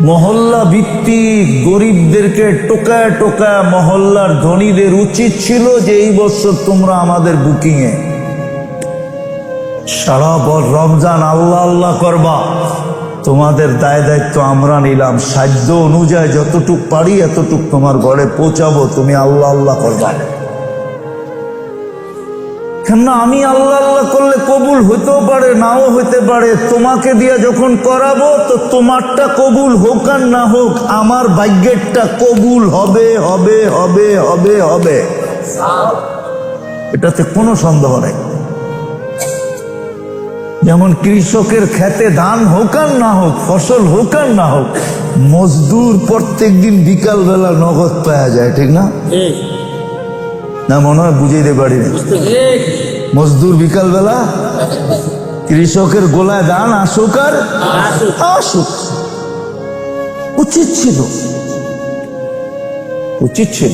মহল্লা ভিত্তিক গরিবদেরকে টোকায় টোকায় মহল্লার ধনীদের উচিত ছিল যে এই বছর তোমরা আমাদের বুকিংয়ে সারা রমজান আল্লাহ আল্লাহ করবা, তোমাদের দায় দায়িত্ব আমরা নিলাম, সাধ্য অনুযায়ী যতটুক পারি এতটুক তোমার ঘরে পৌঁছাবো, তুমি আল্লাহ আল্লাহ করবা। কেননা আমি আল্লাহ আল্লাহ করলে কবুল হইতেও পারে নাও হইতে পারে, তোমাকে দিয়ে যখন করাবো তো তোমারটা কবুল হোক আর না হোক আমার ভাগ্যেরটা কবুল হবে হবে হবে হবে হবে, এটাতে কোনো সন্দেহ নেই। যেমন কৃষকের খেতে ধান হোক আর না হোক, ফসল হোক আর না হোক, মজদুর প্রত্যেক দিন বিকাল বেলা নগদ পাওয়া যায়, ঠিক না? না মনে হয় বুঝাইতে পারি না। মজদুর বিকাল বেলা কৃষকের গোলায় ধান আসুক আর আসুক, উচিত ছিল উচিত ছিল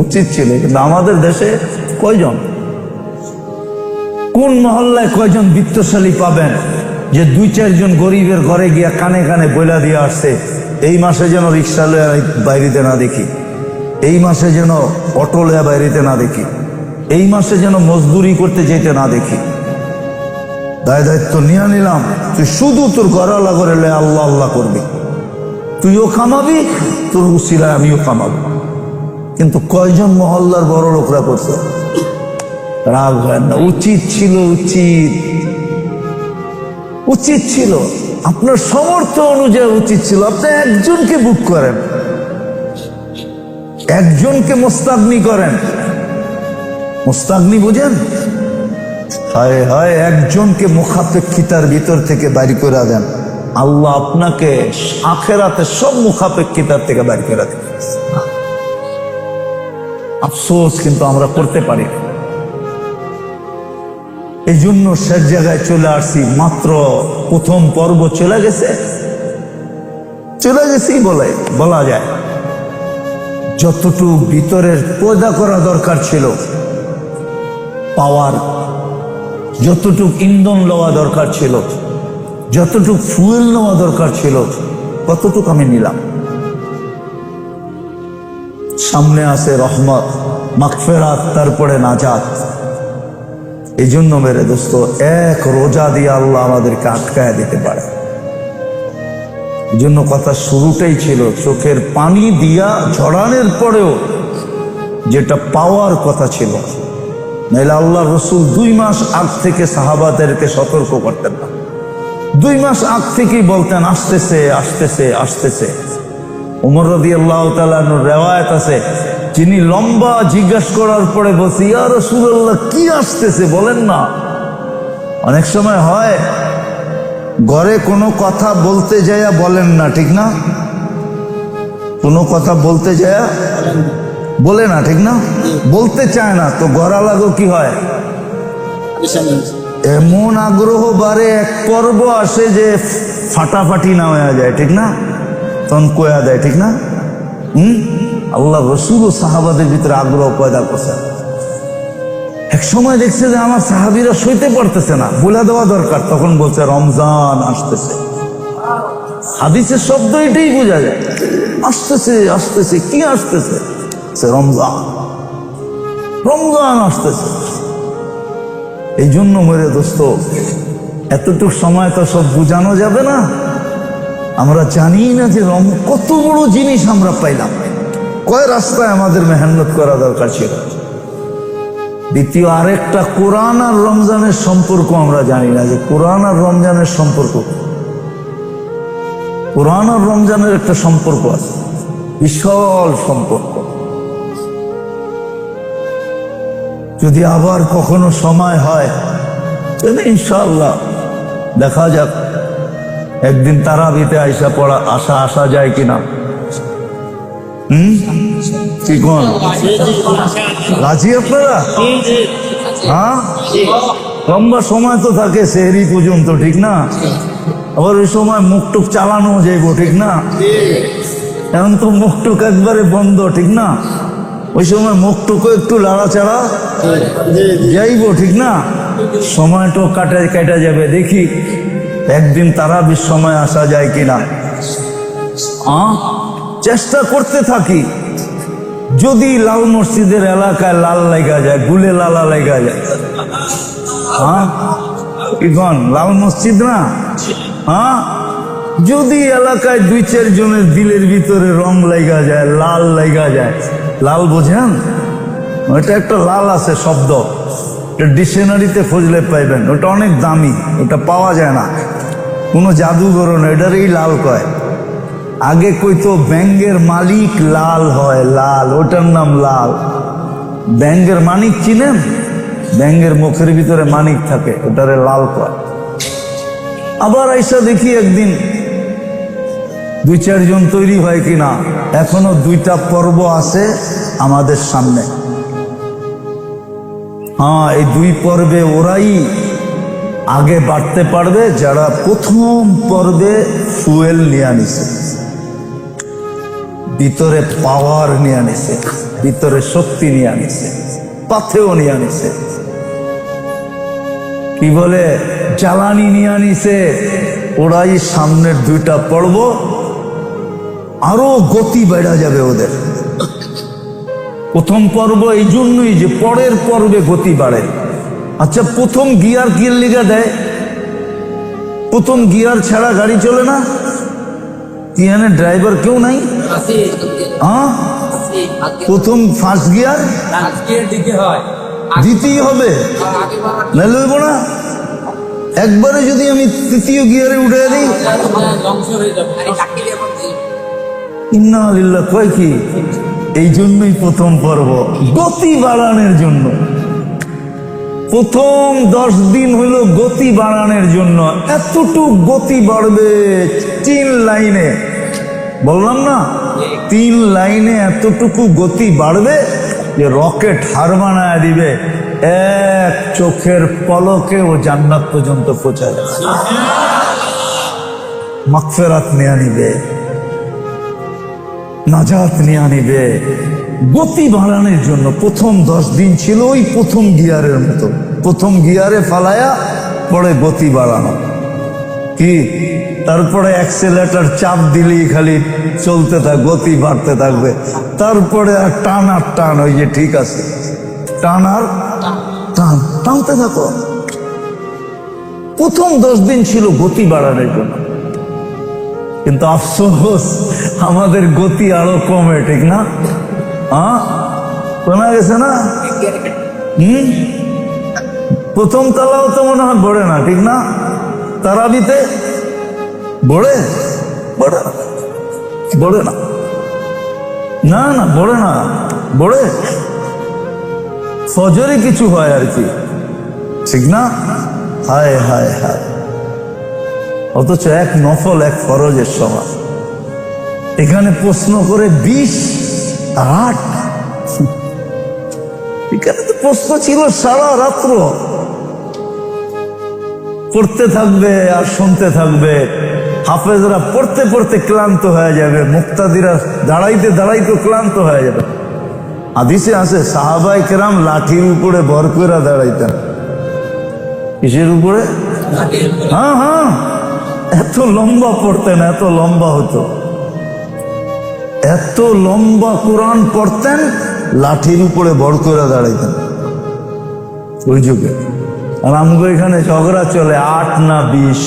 উচিত ছিল। কিন্তু আমাদের দেশে কয়জন, কোন মহল্লায় কয়জন বিত্তশালী পাবেন যে দুই চারজন গরিবের ঘরে গিয়া কানে কানে বইলা দিয়ে আসছে এই মাসে যেন রিক্সা লইয়া বাইরেতে না দেখি, এই মাসে যেন অটো লইয়া বাইরেতে না দেখি, এই মাসে যেন মজদুরি করতে যেতে না দেখি। দায় দায়িত্ব নিয়ে নিলাম, তুই শুধু তোর ঘরওয়ালা করে লয়ে আল্লাহ আল্লাহ করবি, তুইও কামাবি, তোর উসিলায় আমিও কামাবো। কিন্তু কয়জন মহল্লার বড় লোকরা করছে? রাগ হয় না? উচিত ছিল, উচিত উচিত ছিল, আপনার সামর্থ্য অনুযায়ী উচিত ছিল আপনি একজনকে বুক করেন, একজনকে মোস্তাগনি করেন। মোস্তাগনি বুঝেন? হায় হায়, একজনকে মুখাপেক্ষিতার ভিতর থেকে বাইর করে দেন, আল্লাহ আপনাকে আখেরাতে সব মুখাপেক্ষিতার থেকে বাইর করে দেন। আফসোস কিন্তু আমরা করতে পারি না। এই জন্য শেষ জায়গায় চলে আসছি, মাত্র প্রথম পর্ব চলে গেছে, চলে গেছি বলা যায়। যতটুকু ভিতরের পয়দা করা দরকার ছিল, পাওয়ার যতটুকু ইন্ধন নেওয়া দরকার ছিল, যতটুকু ফুয়েল নেওয়া দরকার ছিল, কতটুকু আমি নিলাম। সামনে আছে রহমত, মাগফিরাত, তারপরে নাজাত। এই জন্য মেরে দোস্ত, এক রোজা দিয়ে আল্লাহ আমাদেরকে আটকায় দিতে পারে। এই জন্য কথা শুরুটাই ছিল চোখের পানি দিয়া ঝরানোর পরেও যেটা পাওয়ার কথা ছিল, নাইলে আল্লাহ রসুল 2 মাস আগ থেকে সাহাবাদেরকে সতর্ক করতেন না। 2 মাস আগ থেকেই বলতেন আসতেছে আসতেছে আসতেছে। ওমর রাদিয়াল্লাহু তাআলা আনহুর রিওয়ায়াত আছে, যিনি লম্বা জিজ্ঞাসা করার পরে বলছে ইয়া রাসূলুল্লাহ কি আসতেছে বলেন না। অনেক সময় হয় ঘরে কোনো কথা বলতে যাইয়া বলেন না, ঠিক না? কোনো কথা বলতে যাইয়া বলে না, ঠিক না? বলতে চায় না, তো গড়া লাগো কি হয়, এমন আগ্রহ বাড়ে, এক পর্ব আসে যে ফাটাফাটি না হয়ে যায়, ঠিক না? তখন কয়া দেয়, ঠিক না? আল্লাহ রসুল ও সাহাবাদের ভিতরে আগ্রহ পয়দা করছে। এক সময় দেখছে যে আমার সাহাবীরা সইতে পারতেছে না, বলে দেওয়া দরকার, তখন বলছে রমজান আসতেছে। হাদিসের শব্দ এটাই বোঝা যায়, আসতেছে আসতেছে। কি আসতেছে? রমজান, রমজান আসতেছে। এই জন্য মেরে দোস্ত, এতটুক সময় তো সব বুঝানো যাবে না। আমরা জানি না যে কত বড় জিনিস আমরা পাইলাম, কয় রাস্তায় আমাদের মেহনত করা দরকার ছিল। দ্বিতীয় আরেকটা, কোরআন আর রমজানের সম্পর্ক আমরা জানি না, যে কোরআন আর রমজানের সম্পর্ক। কোরআন আর রমজানের একটা সম্পর্ক আছে, বিশাল সম্পর্ক। যদি আবার কখনো সময় হয় তাহলে ইনশাআল্লাহ দেখা যাক, একদিন তারাবিতে আইসা পড়া আসা যায় কিনা। কি কোন রাজি আপনারা? হ্যাঁ, লম্বা সময় তো থাকে সেহরি পর্যন্ত, ঠিক না? আবার ওই সময় মুখটুক চালানো যাইব, ঠিক না? এখন তো মুখটুক একবারে বন্ধ, ঠিক না? ওই সময় মুখটুকু একটু লাড়াচাড়া যাইব, ঠিক না? সময়টা কাটা যাবে। দেখি একদিন তারাবির সময় আসা যায় কিনা। চেষ্টা করতে থাকি, যদি লাল মসজিদের এলাকায় লাল লেগা যায়, গুলে লালা লেগা যায়, লাল মসজিদ না, যদি এলাকায় 2-4 জনের দিলের ভিতরে রং লেগা যায়, লাল লেগা যায়, লাল বোঝেন, ওটা একটা লাল আছে শব্দ, ডিকশনারিতে খুঁজলে পাইবেন, ওটা অনেক দামি, ওটা পাওয়া যায় না, কোনো জাদুঘর না, এটারই লাল কয়। আগে কইতো ব্যাঙ্গের মালিক লাল হয়, লাল, ওটার নাম লাল। ব্যাঙ্গের মানিক চিনেন? ব্যাঙ্গের মুখের ভিতরে মানিক থাকে, ওটারে লাল কয়। আবার আইসা দেখি একদিন 2-4 জন তৈরি হয় কিনা, এখনো 2টা পর্ব আছে আমাদের সামনে। এই 2 পর্বে ওরাই আগে বাড়তে পারবে যারা প্রথম পর্বে ফুয়েল নিয়ে আনিছে, ভিতরে পাওয়ার নিয়ে আনিছে, ভিতরে শক্তি নিয়ে আনিছে, পাথেও নিয়ে আনিছে, কি বলে জ্বালানি নিয়ে আনিছে। ওরাই সামনের 2টা পর্ব, আরো গতি বেড়া যাবে ওদের। প্রথম পর্ব এই জন্যই যে পরের পর্বে গতি বাড়ে। আচ্ছা, প্রথম গিয়ার কি লিগা দেয়? প্রথম গিয়ার ছাড়া গাড়ি চলে না? এখানে ড্রাইভার কেউ নাই? প্রথম ফার্স্ট গিয়ার দিতেই হবে, নাহলে হইব না। একবারে যদি আমি 3য় গিয়ারে উঠে দিই, ইন্না লিল্লাহ কয় কি? এই জন্যই প্রথম পর্ব গতি বাড়ানোর জন্য। প্রথম 10 দিন হলো গতি বাড়ানোর জন্য। এতটুক গতি বাড়বে 3 লাইনে, বললাম না 3 লাইনে এতটুকু গতি বাড়বে যে রকেট হার বানায় দিবে, এক চোখের পলকে ও জান্নাত পর্যন্ত পৌঁছে যাবে। মাগফিরাত নিয়ে নিবে, নাজাত নিয়ে নিবে। গতি বাড়ানোর জন্য প্রথম 10 দিন ছিল ওই প্রথম গিয়ারের মতো, প্রথম গিয়ারে ফালায়া পরে গতি বাড়ানো কি, তারপরে অ্যাক্সেলেটর চাপ দিলেই খালি চলতে থাক, গতি বাড়তে থাকবে। তারপরে আর টান আর টান, ওই যে ঠিক আছে, টান আর টান, টানতে থাকো। প্রথম 10 দিন ছিল গতি বাড়ানোর জন্য, কিন্তু আফসোস আমাদের গতি আরো কমে, ঠিক না? শোনা গেছে না? প্রথম তালাও তো মনে হয় বড়ে না, ঠিক না? তারাবিতে বড়ে বড়ে না, বড়ে না, না না বড়ে না, বড়ে ফজরে কিছু হয় আর কি, ঠিক না? হায় হায় হায়, অথচ এক নফল এক ফরজের সমান। এখানে প্রশ্ন করে 20-8, এখানে তো প্রশ্ন ছিল সারা রাত্র। পড়তে থাকবে আর শুনতে থাকবে, হাফেজরা পড়তে পড়তে ক্লান্ত হয়ে যাবে, মুক্তাদিরা দাঁড়াইতে দাঁড়াইতে ক্লান্ত হয়ে যাবে। হাদিসে আছে সাহাবায়ে কেরাম লাঠির উপরে ভর করে দাঁড়াইতেন। কিসের উপরে? হ্যাঁ হ্যাঁ, এত লম্বা পড়তেন, এত লম্বা হতো, এত লম্বা কোরআন পড়তেন, লাঠির উপরে ভর করে দাঁড়াইতেন ওই যুগে। আর আমাকে এখানে ঝগড়া চলে 8 না 20,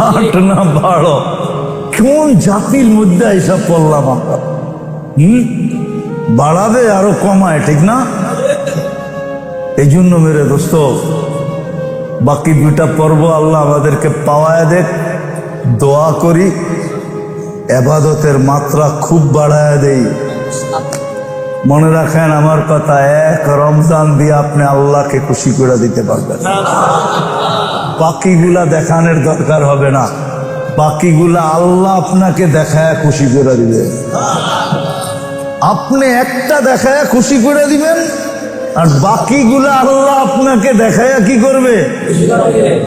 8 না 12, কোন জাতির মধ্যে এসব পড়লাম আমরা? বাড়াবে আরো কমায়, ঠিক না? এই জন্য মেরে দোস্ত, বাকি 2টা পর্ব আল্লাহ আমাদেরকে পাওয়ায় দেখ, দোয়া করি ইবাদতের মাত্রা খুব বাড়ায় দেই। মনে রাখেন আমার কথা, এক রমজান দিয়ে আপনি আল্লাহকে খুশি করে দিতে পারবেন। বাকিগুলা দেখানোর দরকার হবে না, বাকিগুলা আল্লাহ আপনাকে দেখায় খুশি করে দিবে। আপনি একটা দেখায় খুশি করে দিবেন, আর বাকিগুলা আল্লাহ আপনাকে দেখায় কি করবে?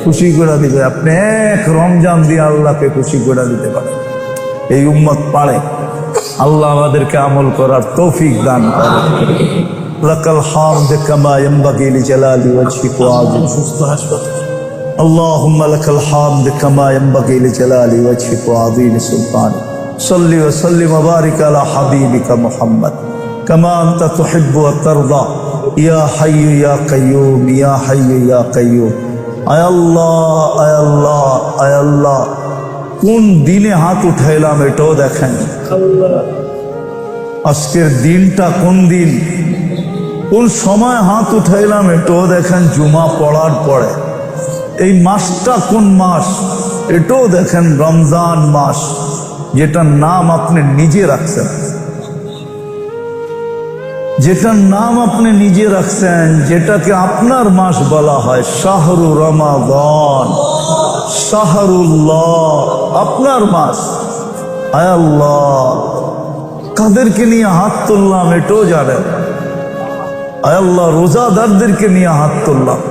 খুশি করে দিবে। আপনি এক রমজান দিয়ে আল্লাহকে খুশি করে দিতে পারেন। এই উম্মত পারে। আল্লাহ আমাদেরকে আমল করার তৌফিক দান করে। লাকাল হামদ কামা ইয়ানবাগি লিজালালি ওয়াজহিকা ওয়া আযিম। সুস্থ হাসপাতাল اللهم لك الحمد كما ينبغي لجلال وجهك وعظيم سلطانك صل وسلم وبارك على حبيبك محمد كما أنت تحب وترضى يا حي يا قيوم يا حي يا قيوم আয় আল্লাহ আয় আল্লাহ আয় আল্লাহ কোন দিনে হাত উঠাইলাম এটাও দেখেন আজকের দিনটা কোন দিন কোন সময় হাত উঠাইলাম এটাও দেখেন জুমা পড়ার পরে এই মাসটা কোন মাস এটাও দেখেন রমজান মাস যেটার নাম আপনি নিজে রাখছেন যেটার নাম আপনি নিজে রাখছেন যেটাকে আপনার মাস বলা হয় শাহরু রমাদান শাহরুল্লাহ আপনার মাস আয় আল্লাহ কাদেরকে নিয়ে হাত তুললাম এটাও জানেন আয় আল্লাহ রোজাদারদেরকে নিয়ে হাত তুললাম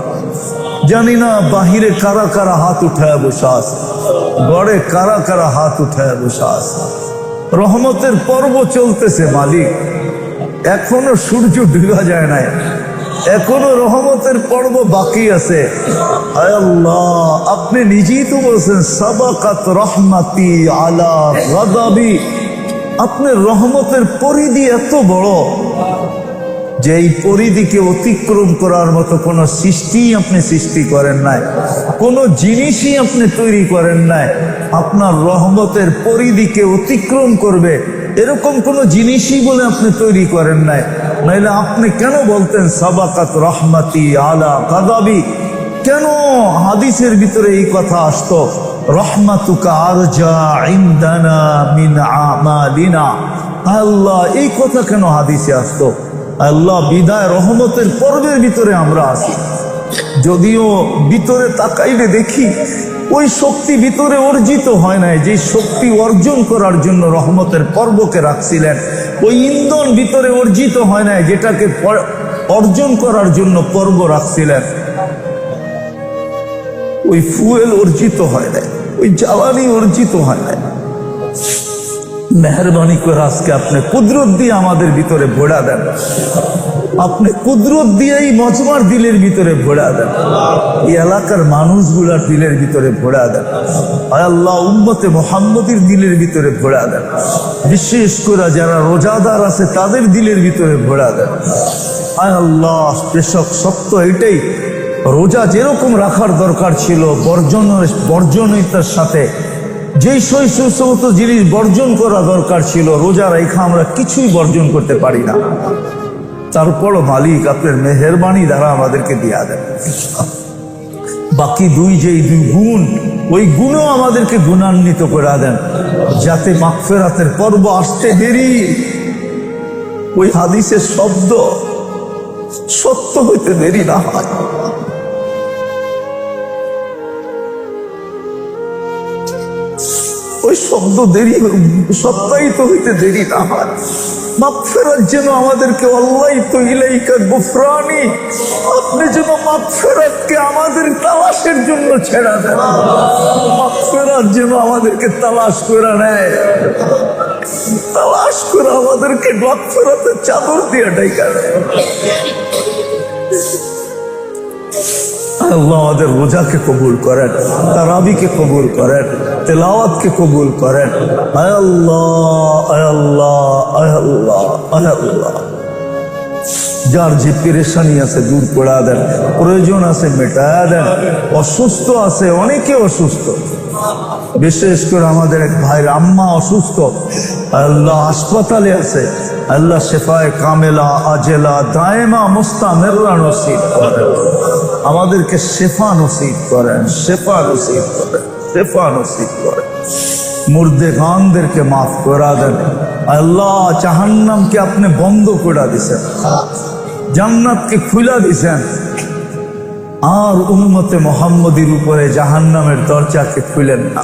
জানি না বাহিরে কারা কারা হাত উঠায় বসে আছে ঘরে কারা কারা হাত উঠায় বসে আছে রহমতের পর্ব চলতেছে মালিক এখনো সূর্য ডুবা যায় নাই এখনো রহমতের পর্ব বাকি আছে আয় আল্লাহ আপনি নিজেই তো বলছেন সাবাকাত রহমাতি আলা গাদাবি আপনার রহমতের পরিধি এত বড় যে এই পরিধিকে অতিক্রম করার মতো কোন সৃষ্টি আপনি সৃষ্টি করেন নাই কোন জিনিসই আপনি তৈরি করেন নাই আপনার রহমতের পরিধিকে অতিক্রম করবে এরকম কোন জিনিসই বলে আপনি তৈরি করেন নাই নাইলে আপনি কেন বলতেন সাবাকাত রহমাতি আলা গাদাবি কেন হাদিসের ভিতরে এই কথা আসতো রহমাতুকা আরজা ইনদানা মিন আমালিনা আল্লাহ এই কথা কেন হাদিসে আসতো আল্লাহ বিদায় রহমতের পর্বের ভিতরে আমরা আছি যদিও ভিতরে তাকাইলে দেখি ওই শক্তি ভিতরে অর্জিত হয় নাই যে শক্তি অর্জন করার জন্য রহমতের পর্বকে রাখছিলেন ওই ইন্ধন ভিতরে অর্জিত হয় নাই যেটাকে অর্জন করার জন্য পর্ব রাখছিলেন ওই ফুয়েল অর্জিত হয় নাই ওই জ্বালানি অর্জিত হয় নাই মেহরবানি করে আজকে আপনি কুদরত দিয়ে আমাদের ভিতরে ভোড়া দেন আপনি কুদরত দিয়ে এই মজমার দিলের ভিতরে ভোড়া দেন এই এলাকার মানুষগুলার দিলের ভিতরে ভোড়া দেন আয় আল্লাহ উম্মতে মুহাম্মদীর দিলের ভিতরে ভোড়া দেন বিশেষ করে যারা রোজাদার আছে তাদের দিলের ভিতরে ভোড়া দেন আয় আল্লাহ কৃষক সত্য এটাই রোজা যেরকম রাখার দরকার ছিল বর্জনতার সাথে যেই সমস্ত জিনিস বর্জন করা দরকার ছিল রোজা রেখা আমরা কিছুই বর্জন করতে পারি না তারপরও মালিক আপনার মেহেরবানি দ্বারা আমাদেরকে দিয়া দেন বাকি দুই গুণ ওই গুণও আমাদেরকে গুণান্বিত করে দেন যাতে মাগফিরাতের পর্ব আসতে দেরি ওই হাদিসের শব্দ সত্য হইতে দেরি না হয় ওই শব্দ দেরি সত্যায়িত হইতে দেরি না হয় মাগফিরাত যেন আমাদেরকে আল্লাহু ইলাইকা গুফরানি আপনি যেন মাগফিরাতকে আমাদের তালাশের জন্য ছেড়ে দেন মাগফিরাত যেন আমাদেরকে তালাশ করে নেয় তালাশ করে আমাদেরকে মাগফিরাতের চাদর দিয়ে ঢাকা দেয় আল্লাহ আমাদের রোজাকে কবুল করেন তারাবিকে কবুল করেন তেলাওয়াতকে কবুল করেন আয় আল্লাহ আয় আল্লাহ আয় আল্লাহ আয় আল্লাহ যার যে পেরেশানি আছে দূর করে দেন প্রয়োজন আছে মেটায়া দেন অসুস্থ আছে অনেকে অসুস্থ বিশেষ করে আমাদের এক ভাইয়ের আম্মা অসুস্থ আল্লাহ হাসপাতালে আছে আল্লাহ শেফায়ে কামেলা আজেলা দায়েমা মুস্তামিররা নসিব করেন আমাদেরকে শেফা নসিব করেন শেফা নসিব করেন শেফা নসিব করেন মুর্দেগানদেরকে মাফ করা দেন আল্লাহ জাহান্নামকে আপনি বন্ধ করে দিছেন জান্নাতকে খুলে দিছেন আর উম্মতে মুহাম্মদীর উপরে জাহান্নামের দরজাকে খুলেন না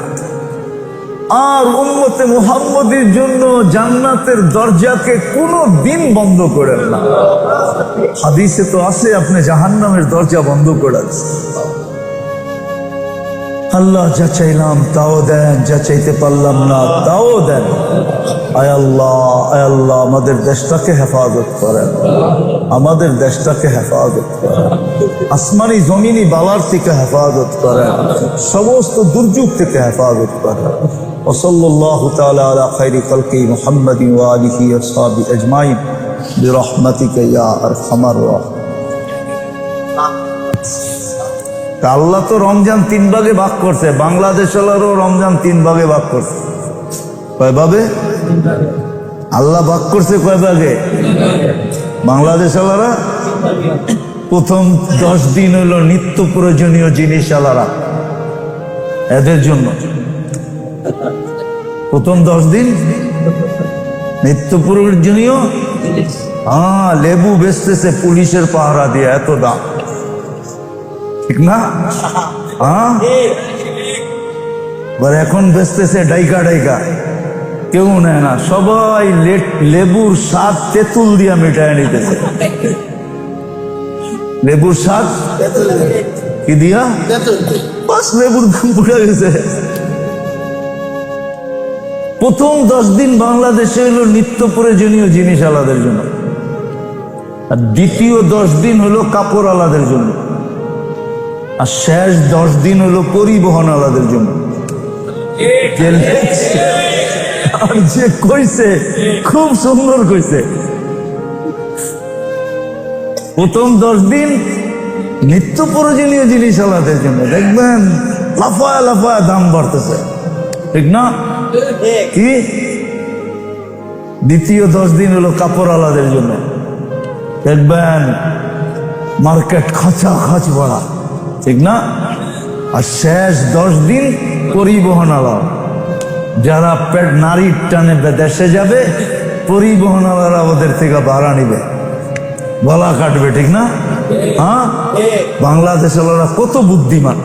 আর উম্মতে মুহাম্মদীর জন্য জান্নাতের দরজাকে কোনো দিন বন্ধ করেন না হাদিসে তো আছে আপনি জাহান্নামের দরজা বন্ধ করে দিয়েছেন আল্লাহ যা চাইলাম তাও দেন, যা চাইতে পারলাম না তাও দেন। আয় আল্লাহ আমাদের দেশটাকে হেফাজত করেন, আমাদের দেশটাকে হেফাজত করেন, আসমানি জমিনি বালার থেকে হেফাজত করেন, সমস্ত দুর্যোগ থেকে হেফাজত করেন। ওয়াসাল্লাল্লাহু তাআলা আলা খায়রি খালকি মুহাম্মাদিন ওয়া আলিহি ওয়া সাহবিহি আজমাইন বিরহমাতিকা ইয়া আরহামার রাহিমিন। আল্লাহ তো রমজান 3 ভাগে ভাগ করছে, বাংলাদেশেরও রমজান 3 ভাগে ভাগ করছে। কয় ভাবে আল্লাহ ভাগ করছে? কয় ভাগে? বাংলাদেশেরা প্রথম 10 দিন হলো নিত্য প্রয়োজনীয় জিনিস আলারা এদের জন্য। প্রথম 10 দিন নিত্য প্রয়োজনীয়। লেবু বেচতেছে পুলিশের পাহারা দিয়ে, এত দাম, ঠিক না? এখন বেচতেছে ডাইকা ডাইকা, কেউ নেয় না, সবাই লেবুর স্বাদ তেঁতুল দিয়া মিটায় নিতেছে। লেবুর স্বাদ কি দিয়া? বাস লেবুর দাম পড়ে গেছে। প্রথম 10 দিন বাংলাদেশে হলো নিত্য প্রয়োজনীয় জিনিস আলাদের জন্য, আর দ্বিতীয় 10 দিন হলো কাপড় আলাদের জন্য, আর শেষ 10 দিন হলো পরিবহন আলাদের জন্য। আর যে কইছে খুব সুন্দর কইছে, প্রথম 10 দিন নিত্য প্রয়োজনীয় জিনিস আলাদের জন্য, দেখবেন লাফায় লাফায় দাম বাড়তেছে, ঠিক না? কি দ্বিতীয় 10 দিন হলো কাপড় আলাদের জন্য, দেখবেন মার্কেট খাঁচা খাঁচ বাড়া, ঠিক না? আর শেষ 10 দিন পরিবহন আলা, যারা পেট নারীর টানে দেশে যাবে, পরিবহন আলারা ওদের থেকে ভাড়া নিবে, গলা কাটবে, ঠিক না? বাংলাদেশের ওরা কত বুদ্ধিমান।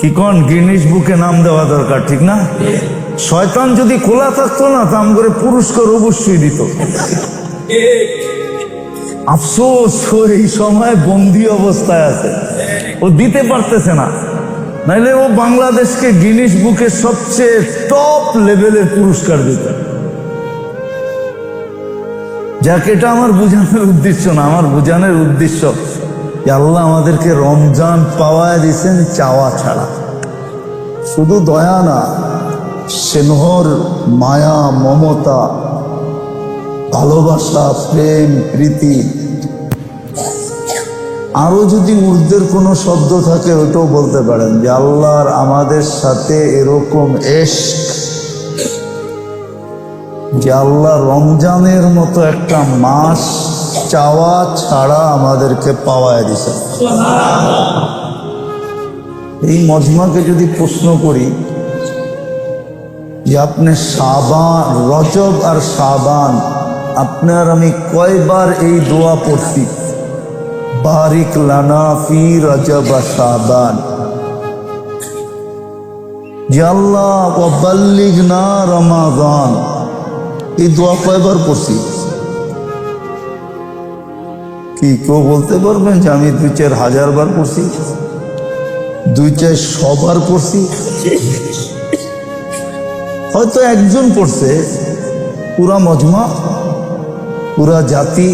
কি কোন গিনিস বুকে নাম দেওয়া দরকার, ঠিক না? শয়তান যদি খোলা থাকতো না, তাম করে পুরস্কার অবশ্যই দিত। আফসোস এই সময় বন্দী অবস্থায় আছে, ও দিতে পারতেছে না, নাইলে ও বাংলাদেশকে গিনিস বুকে সবচেয়ে টপ লেভেলের পুরস্কার দিত। যাক, এটা আমার বোঝানোর উদ্দেশ্য না, আমার বোঝানোর উদ্দেশ্য যে আল্লাহ আমাদেরকে রমজান পাওয়ায় দিয়েছেন চাওয়া ছাড়া। শুধু দয়া না, স্নেহর মায়া, মমতা, ভালোবাসা, প্রেম, প্রীতি, আরো যদি ঊর্ধ্বের কোনো শব্দ থাকে ওটাও বলতে পারেন, যে আল্লাহর আমাদের সাথে এরকম ইশক, যে আল্লাহ রমজানের মতো একটা মাস চাওয়া ছাড়া আমাদেরকে পাওয়ায় দিছে। এই মজমাকে যদি প্রশ্ন করি যে আপনি শাবান, রজব আর শাবান, আপনার আমি কয়বার এই দোয়া পড়ছি, বারিক লানা ফি রজব শাবান, যে আল্লাহ ওয়াবাল্লিগনা রমাদান, এই দোয়া কয়বার পড়ছি? কি কেউ বলতে পারবেন যে আমি 2-4 হাজার বার পড়ছি, 2-4 বার পড়ছি? হয়তো একজন পড়ছে, পুরা মজমা, পুরা জাতি,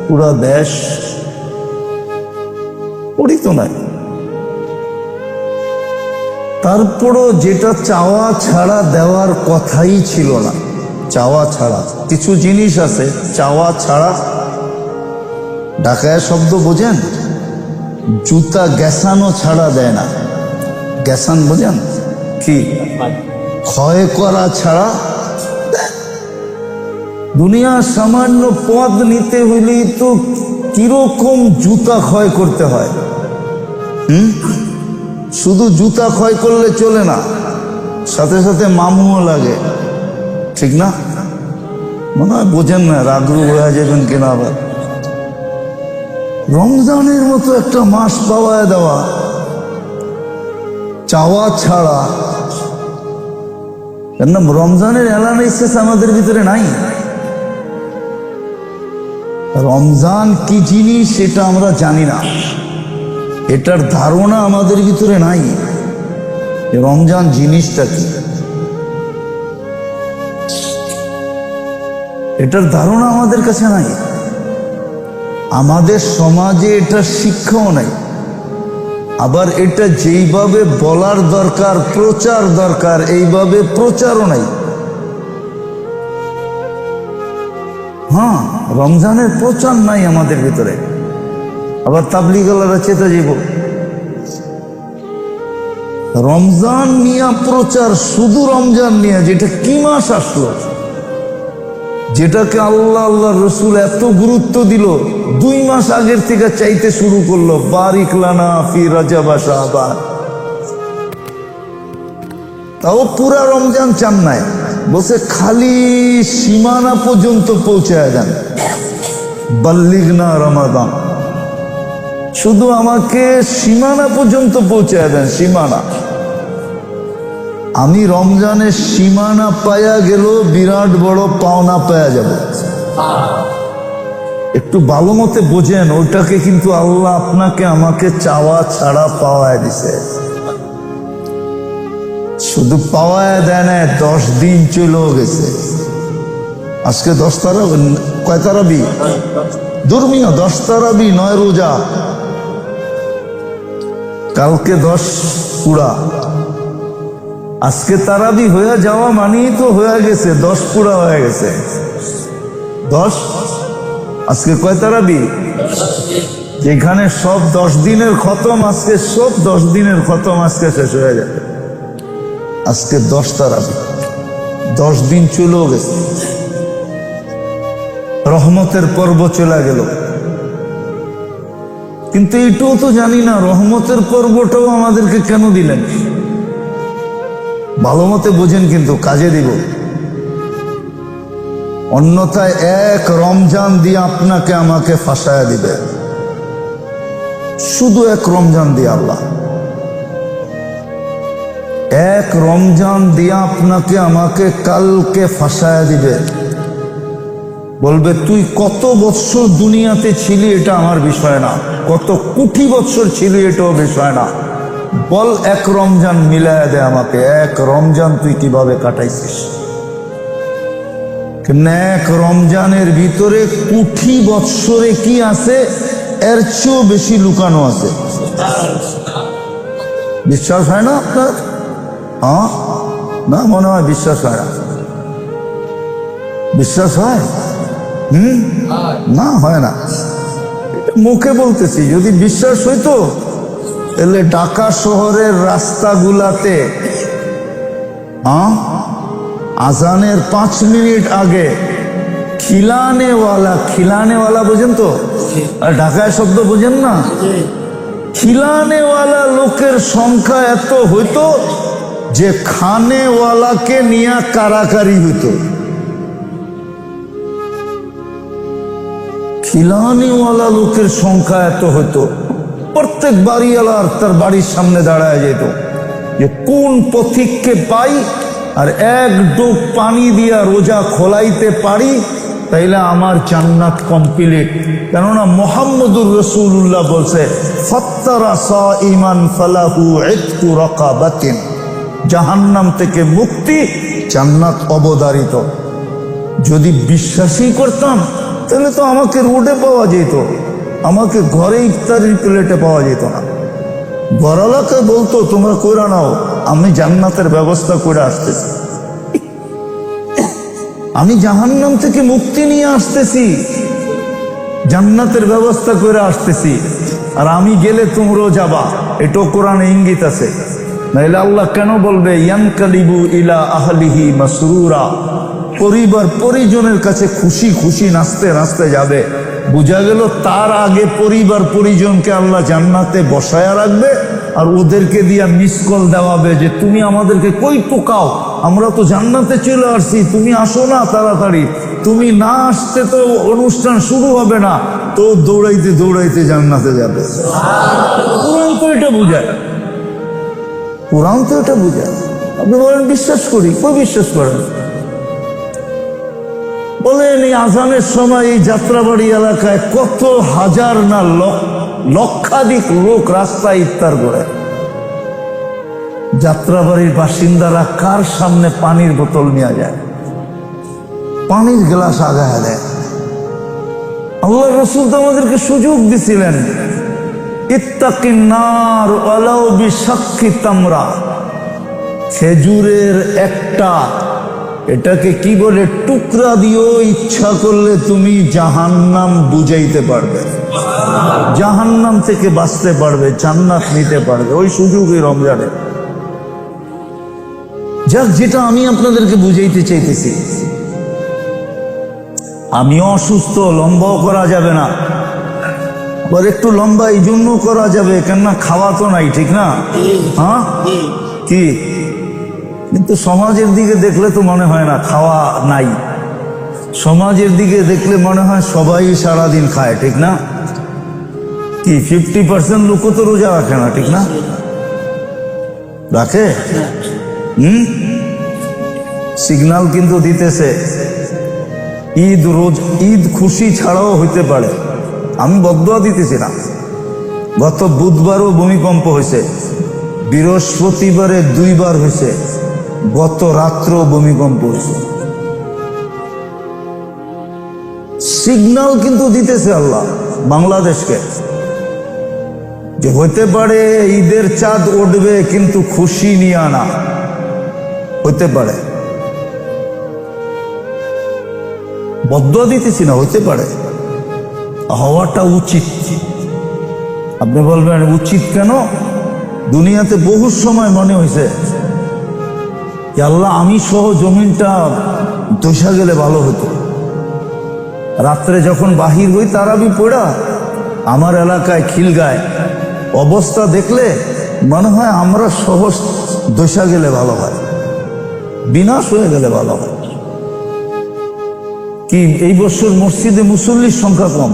পুরা দেশ পড়ি তো নাই। তারপরও যেটা চাওয়া ছাড়া দেওয়ার কথাই ছিল না, চাওয়া ছাড়া কিছু জিনিস আছে চাওয়া ছাড়া। ঢাকায় শব্দ বোঝেন? জুতা গেসানো ছাড়া দেয় না। গেসান বোঝেন কি? ক্ষয় করা ছাড়া। দুনিয়ার সামান্য পদ নিতে হইলেই তো কিরকম জুতা ক্ষয় করতে হয়। শুধু জুতা ক্ষয় করলে চলে না, সাথে সাথে মামুও লাগে, ঠিক না? মনে হয় বোঝেন না, রাগরু হয়ে যাবেন কিনা আবার। রমজানের মতো একটা মাস পাওয়ায় দেওয়া চাওয়া ছাড়া, কেন রমজানের এলান এসেছে আমাদের ভিতরে নাই। রমজান কি জিনিস সেটা আমরা জানি না। এটার ধারণা আমাদের ভিতরে নাই। রমজান জিনিসটা কি এটার ধারণা আমাদের কাছে নাই। আমাদের সমাজে এটা শিক্ষাও নাই। আবার এটা যেইভাবে বলার দরকার, প্রচার দরকার, এইভাবে প্রচারও নাই। হ্যাঁ, রমজানের প্রচার নাই আমাদের ভিতরে। আবার তাবলীগওয়ালারা চেতে যাব রমজান নিয়ে প্রচার, শুধু রমজান নিয়ে, যেটা কি মাস আসলো, যেটাকে আল্লাহ আল্লাহ রসুল এত গুরুত্ব দিল, 2 মাস আগের থেকে চাইতে শুরু করলো, বারিক লানা ফি রজব ওয়া শাবান। তাও পুরা রমজান চান নাই, বসে খালি সীমানা পর্যন্ত পৌঁছায় যান, বাল্লিগনা রমাদান, শুধু আমাকে সীমানা পর্যন্ত পৌঁছায় দেন, সীমানা। আমি রমজানের সীমানা পায়া গেল, বিরাট বড় পাওনা পায়া যাব। একটু ভালো মতে বোঝেন, ওটাকে কিন্তু আল্লাহ আপনাকে আমাকে চাওয়া ছাড়া পাওয়ায় দিছে। শুধু পাওয়ায় দেয় না, 10 দিন চলেও গেছে। আজকে 10 তারাবি, কয় তারাবি? দুর্মিয় 10 তারাবি, 9 রোজা। কালকে 10 পুরা। আজকে তারাবি হয়ে যাওয়া মানেই তো হয়ে গেছে, 10 পুরা হয়ে গেছে। 10, আজকে কয় তারাবি? যেখানে সব 10 দিনের খতম, আজকে সব 10 দিনের খতম আজকে শেষ হয়ে যাবে। আজকে 10 তারাবি, 10 দিন চলেও গেছে। রহমতের পর্ব চলে গেল। কিন্তু এটাও তো জানি না, রহমতের পর্বটাও আমাদেরকে কেন দিলেন। ভালো মতে বোঝেন, কিন্তু কাজে দিব। অন্যথায় 1 রমজান দিয়ে আপনাকে আমাকে ফাঁসায়া দিবে। শুধু 1 রমজান দিয়ে আল্লাহ, 1 রমজান দিয়ে আপনাকে আমাকে কালকে ফাঁসায়া দিবে। বলবে তুই কত বৎসর দুনিয়াতে ছিলি এটা আমার বিষয় না, কত কোটি বৎসর ছিলি এটাও বিষয় না, বল 1 রমজান মিলায়া দে আমাকে। 1 রমজান তুই কিভাবে কাটাইছিস? 1 রমজানের ভিতরে কোটি বৎসরে কি আছে এর চেয়েও বেশি লুকানো আছে। বিশ্বাস হয় না আপনার? হ্যাঁ না, মনে হয় বিশ্বাস হয় না। বিশ্বাস হয়? না, হয় না। মুখে বলতেছি, যদি বিশ্বাস হইতো তাহলে ঢাকা শহরের রাস্তাগুলাতে আজানের 5 মিনিট আগে খিলানেওয়ালা বোঝেন তো? আর ঢাকায় শব্দ বোঝেন না? খিলানেওয়ালা লোকের সংখ্যা এত হইতো যে খানেওয়ালাকে নিয়ে কারাকারি হইতো। খিলানিওয়ালা লোকের সংখ্যা এত হইতো, প্রত্যেক বাড়িওয়ালার তার বাড়ির সামনে দাঁড়ায় যেত যে কোন পথিককে পাই আর 1 ডুব পানি দিয়া রোজা খোলাইতে পারি, তাইলে আমার জান্নাত কমপ্লিট। কেননা মুহাম্মদুর রাসূলুল্লাহ বলছে, ফাত্তারা সাইমান ফালাহু ইতকু রাকাবাতিন, জাহান্নাম থেকে মুক্তি, জান্নাত অবধারিত। যদি বিশ্বাসই করতাম তাহলে তো আমাকে রোডে পাওয়া যেত, আমাকে ঘরে ইফতারির প্লেটে পাওয়া যেত না। ঘরওয়ালাকে বলতো তোমরা কইরা নাও, আমি জান্নাতের ব্যবস্থা করে আসতেছি, আমি জাহান্নাম থেকে মুক্তি নিয়ে আসতেছি, জান্নাতের ব্যবস্থা করে আসতেছি, আর আমি গেলে তোমরাও যাবা। এটাও কোরআনে ইঙ্গিত আছে। নাইলে আল্লাহ কেন বলবে ইয়ানকালিবু ইলা আহলিহি মাসরুরা, পরিবার পরিজনের কাছে খুশি খুশি নাচতে নাচতে যাবে। বোঝা গেল তার আগে পরিবার পরিজনকে আল্লাহ জান্নাতে বসায়া রাখবে, আর ওদেরকে দিয়া মিস কল দেওয়াবে যে তুমি আমাদেরকে কই টুকাও, আমরা তো জান্নাতে চলে আসছি, তুমি আসো না তাড়াতাড়ি, তুমি না আসতে তো অনুষ্ঠান শুরু হবে না। তো দৌড়াইতে দৌড়াইতে জান্নাতে যাবে। কোরআন তো এটা বুঝায়, কোরআন তো এটা বুঝায়। আপনি বলেন বিশ্বাস করি, কই বিশ্বাস করেন? বলেন এই আজানের সময় এই যাত্রাবাড়ি এলাকায় কত হাজার না লক্ষাধিক লোক রাস্তায় ইফতার করে। যাত্রাবাড়ির বাসিন্দারা কার সামনে পানির বোতল নিয়ে যায়, পানির গ্লাস আগায় দেয়। আল্লাহ রসুল তো আমাদেরকে সুযোগ দিছিলেন, ইত্তাকিন নার ওয়ালাউ বিশাক্কি তামরা, খেজুরের একটা এটাকে কি বলে টুকরা দিও, ইচ্ছা করলে তুমি জাহান্নাম বুঝাইতে পারবে, জাহান্নাম থেকে বাঁচতে পারবে, জান্নাত নিতে পারবে। ওই সুযোগই রমজানে। যাক, যেটা আমি আপনাদেরকে বুঝাইতে চাইতেছি, আমিও অসুস্থ, লম্বাও করা যাবে না, আবার একটু লম্বা এই জন্য করা যাবে কেননা খাওয়া তো নাই, ঠিক না? হ্যাঁ কি, কিন্তু সমাজের দিকে দেখলে তো মনে হয় না খাওয়া নাই। সমাজের দিকে দেখলে মনে হয় সবাই সারাদিন খায়, ঠিক না? কি 50% লোকও তো রোজা রাখে না, ঠিক না? রাখে? সিগন্যাল কিন্তু দিতেছে ঈদ খুশি ছাড়াও হইতে পারে। আমি বদদুয়া দিতেছি না। গত বুধবারও ভূমিকম্প হয়েছে, বৃহস্পতিবারে 2 বার হয়েছে, গত রাত্র ভূমিকম্প হয়েছে। সিগন্যাল কিন্তু দিতেছে আল্লাহ বাংলাদেশকে যে হইতে পারে ঈদের চাঁদ উঠবে কিন্তু খুশি নিয়ে আনা হইতে পারে। বদদুয়া দিতেছি না, হইতে পারে, হওয়াটা উচিত। আপনি বলবেন উচিত কেন? দুনিয়াতে বহু সময় মনে হয়েছে যে আল্লাহ আমি সহ জমিনটা দোষা গেলে ভালো হতো। রাত্রে যখন বাহির হই তারাবি পড়া, আমার এলাকায় খিলগায় অবস্থা দেখলে মনে হয় আমরা সহ দোষা গেলে ভালো হয়, বিনাশ হয়ে গেলে ভালো হয়। কি এই বছর মসজিদে মুসল্লির সংখ্যা কম,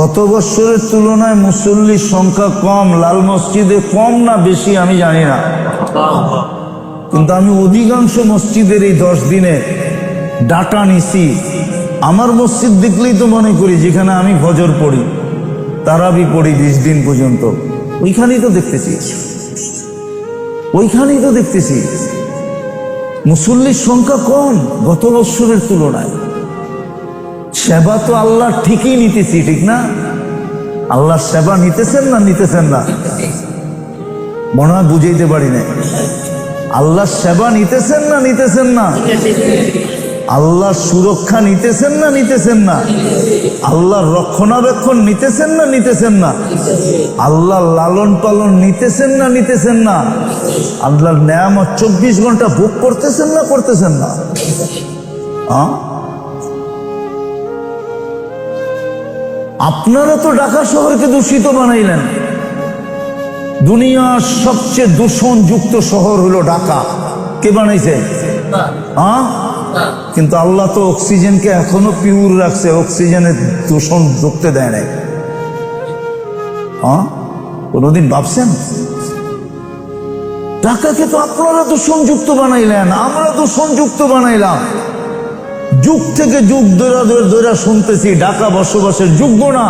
গত বছরের তুলনায় মুসল্লির সংখ্যা কম। লাল মসজিদে কম না বেশি আমি জানি না, কিন্তু আমি অধিকাংশ মসজিদের এই 10 দিনে ডাটা নিছি। আমার মসজিদ দেখলেই তো মনে করি যেখানে আমি ফজর পড়ি, তারাবি পড়ি 20 দিন পর্যন্ত, ওইখানেই তো দেখতেছি মুসল্লির সংখ্যা কম গত বছরের তুলনায়। সেবা তো আল্লাহ ঠিকই নিতেছি, ঠিক না? আল্লাহ সেবা নিতেছেন না? মনে হয় বুঝাইতে পারি না। আল্লাহ সেবা নিতেছেন না? আল্লাহ সুরক্ষা নিতেছেন না? আল্লাহর রক্ষণাবেক্ষণ নিতেছেন না? আল্লাহর লালন পালন নিতেছেন না? আল্লাহর নেয়ামত 24 ঘন্টা ভোগ করতেছেন না? আপনারা তো ঢাকা শহরকে দূষিত বানাইলেন। দুনিয়ার সবচেয়ে দূষণযুক্ত শহর হলো ঢাকা। কে বানাইছে? কিন্তু আল্লাহ তো অক্সিজেনকে এখনো পিওর রাখছে, অক্সিজেনের দূষণ ঢুকতে দেয় নাই। কোনদিন ভাবছেন? ঢাকাকে তো আপনারা দূষণযুক্ত বানাইলেন, আমরা দূষণযুক্ত বানাইলাম। যুগ থেকে যুগ ধরে শুনতেছি ঢাকা বসবাসের যোগ্য না।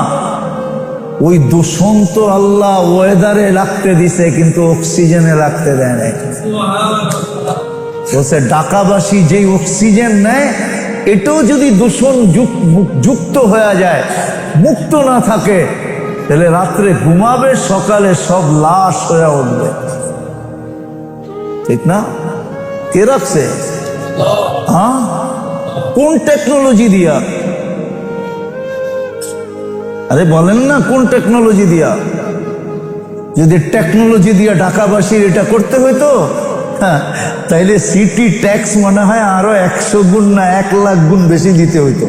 ওই দূষণ তো আল্লাহ ওয়েদারে রাখতে দিছে, কিন্তু অক্সিজেনে রাখতে দেয় নাই। বলছে ঢাকাবাসী যেই অক্সিজেন নেয়, এটাও যদি দূষণ যুক্ত হয়ে যায়, মুক্ত না থাকে, তাহলে রাত্রে ঘুমাবে, সকালে সব লাশ হয়ে উঠবে, ঠিক না? কে রাখছে? কোন টেকনোলজি দিয়া? আরে বলেন না, কোন টেকনোলজি দিয়া? যদি টেকনোলজি দিয়া ঢাকাবাসীর এটা করতে হইতো, তাইলে সিটি ট্যাক্স মনে হয় আরো 100 গুণ না 1 লাখ গুণ বেশি দিতে হইতো।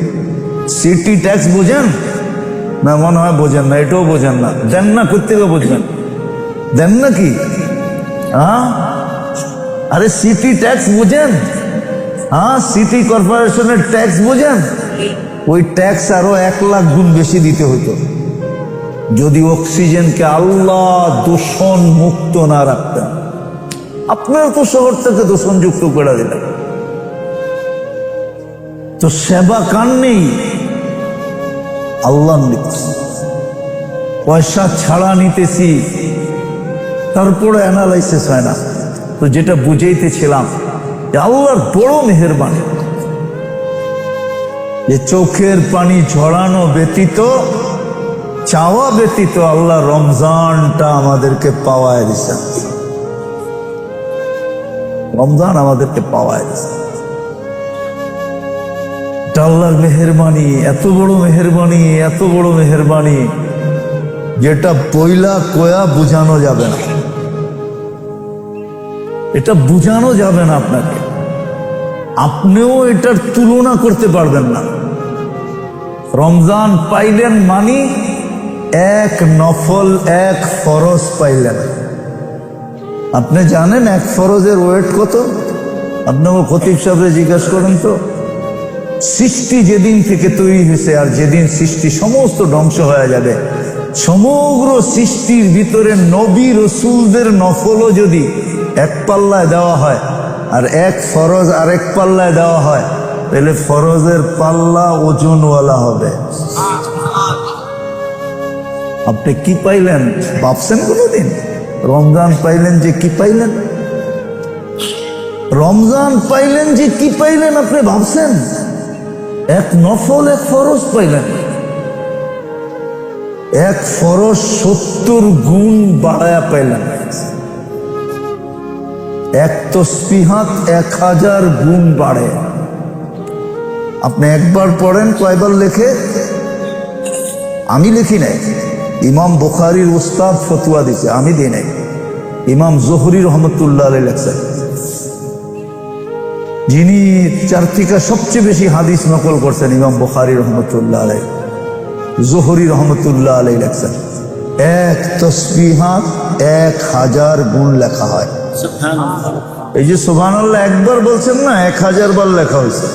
সিটি ট্যাক্স বোঝেন না? মনে হয় বোঝেন না, এটাও বোঝেন না। দেন না, কোথেকে বুঝবেন? দেন নাকি? আরে সিটি ট্যাক্স বোঝেন? সিটি কর্পোরেশনের ট্যাক্স বোঝেন? ওই ট্যাক্স আরো 1 লাখ গুণ বেশি দিতে হইতো যদি অক্সিজেনকে আল্লাহ দূষণ মুক্ত না রাখতেন। আপনারা তো শহর থেকে দূষণযুক্ত করে দিলেন। তো সেবা কার নেই? আল্লাহ নিচ্ছে। পয়সা ছাড়া নিতেছি, তারপরে অ্যানালাইসিস হয় না। তো যেটা বুঝাইতেছিলাম যে আল্লাহর বড় মেহেরবানি, যে চোখের পানি ঝরানো ব্যতীত, চাওয়া ব্যতীত আল্লাহ রমজানটা আমাদেরকে পাওয়ায় দিছেন। রমজান আমাদেরকে পাওয়ায় দিছেন, এটা আল্লাহর মেহেরবানি, এত বড় মেহেরবানি, এত বড় মেহেরবানি, যেটা পয়লা কয়া বুঝানো যাবে না। এটা বুঝানো যাবে না আপনাকে, আপনিও এটার তুলনা করতে পারবেন না। রমজান পাইলেন মানি এক নফল, এক ফরজ পাইলেন। আপনি জানেন এক ফরজের ওয়েট কত? আপনাকে খতিব সাহেবরে জিজ্ঞাসা করেন তো। সৃষ্টি যেদিন থেকে তৈরি হয়েছে আর যেদিন সৃষ্টি সমস্ত ধ্বংস হয়ে যাবে, সমগ্র সৃষ্টির ভিতরে নবী রসুলদের নফলও যদি এক পাল্লায় দেওয়া হয় আর এক ফরজ আরেক পাল্লায় দেওয়া হয়, তাহলে ফরজের পাল্লা ওজনওয়ালা হবে। আপনি কি পাইলেন ভাবছেন কোনোদিন? রমজান পাইলেন যে কি পাইলেন? রমজান পাইলেন যে কি পাইলেন আপনি ভাবছেন? এক নফল এক ফরজ পাইলেন। এক ফরজ 70 গুণ বাড়ায়া পাইলেন। এক তসবিহাত 1000 গুণ বাড়ে। আপনি একবার পড়েন, কয়বার লেখে? আমি লিখি নাই, ইমাম বুখারীর উস্তাদ ফতুয়া দিছে, আমি দিই নাই। ইমাম জোহরি রহমতুল্লাহ আলাইহি লেখছেন, যিনি 4 থেকে সবচেয়ে বেশি হাদিস নকল করছেন, ইমাম বুখারী রহমতুল্লাহ আলাইহি, জোহরি রহমতুল্লাহ আলাইহি লেখছেন, এক তসবিহাত 1000 গুণ লেখা হয়। এই যে সুবহানাল্লাহ একবার বলছেন না, 1000 বার লেখা হয়েছে।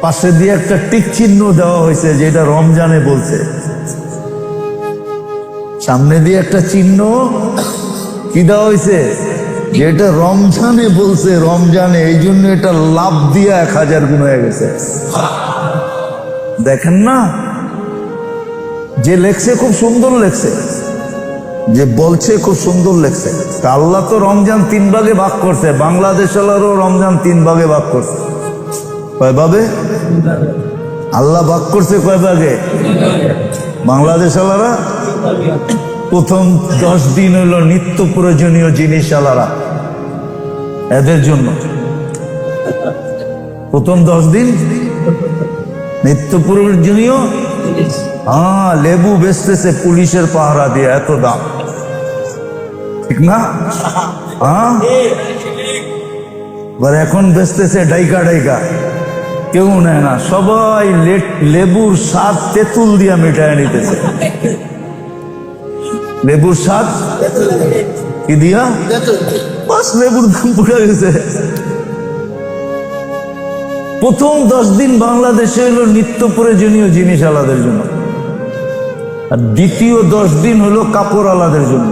পাশে দিয়ে একটা টিক চিহ্ন দেওয়া হয়েছে, যেটা রমজানে বলছে। সামনে দিয়ে একটা চিহ্ন কি দেওয়া হয়েছে, যেটা রমজানে বলছে, রমজানে, এই জন্য এটা লাভ দিয়ে 1000 গুণ হয়ে গেছে। দেখেন না, যে লেখছে খুব সুন্দর লেখছে, যে বলছে খুব সুন্দর লেখছে। আল্লাহ তো রমজান 3 ভাগে ভাগ করছে, বাংলাদেশ আলারও রমজান 3 ভাগে ভাগ করছে। কয় ভাবে আল্লাহ ভাগ করছে? কয় ভাগে? বাংলাদেশ আলারা প্রথম 10 দিন হলো নিত্য প্রয়োজনীয় জিনিস আলারা, এদের জন্য প্রথম 10 দিন নিত্য প্রয়োজনীয়। লেবু বেচতেছে পুলিশের পাহারা দিয়ে, এত দাম, ঠিক না? এখন বেচতেছে ডাইকা ডাইকা, কেউ নেয় না, সবাই লেবুর স্বাদ তেঁতুল দিয়া মিটায় নিতেছে। লেবুর স্বাদ কি দিয়া? বাস লেবুর দাম পড়ে গেছে। প্রথম 10 দিন বাংলাদেশে হলো নিত্য প্রয়োজনীয় জিনিস আলাদের জন্য, আর দ্বিতীয় 10 দিন হলো কাপড় আলাদের জন্য,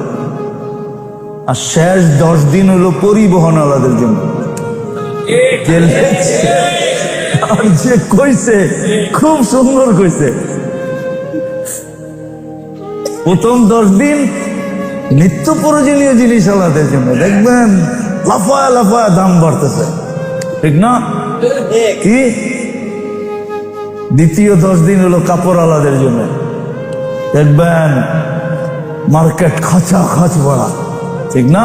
আর শেষ 10 দিন হলো পরিবহন আলাদের জন্য। আর যে কইছে খুব সুন্দর কইছে, প্রথম 10 দিন নিত্য প্রয়োজনীয় জিনিস আলাদের জন্য। দেখবেন লাফায় লাফায় দাম বাড়তেছে, ঠিক না? কি দ্বিতীয় 10 দিন হলো কাপড় আলাদের জন্য, দেখবেন মার্কেট খাঁচা খাঁচ বাড়া, ঠিক না?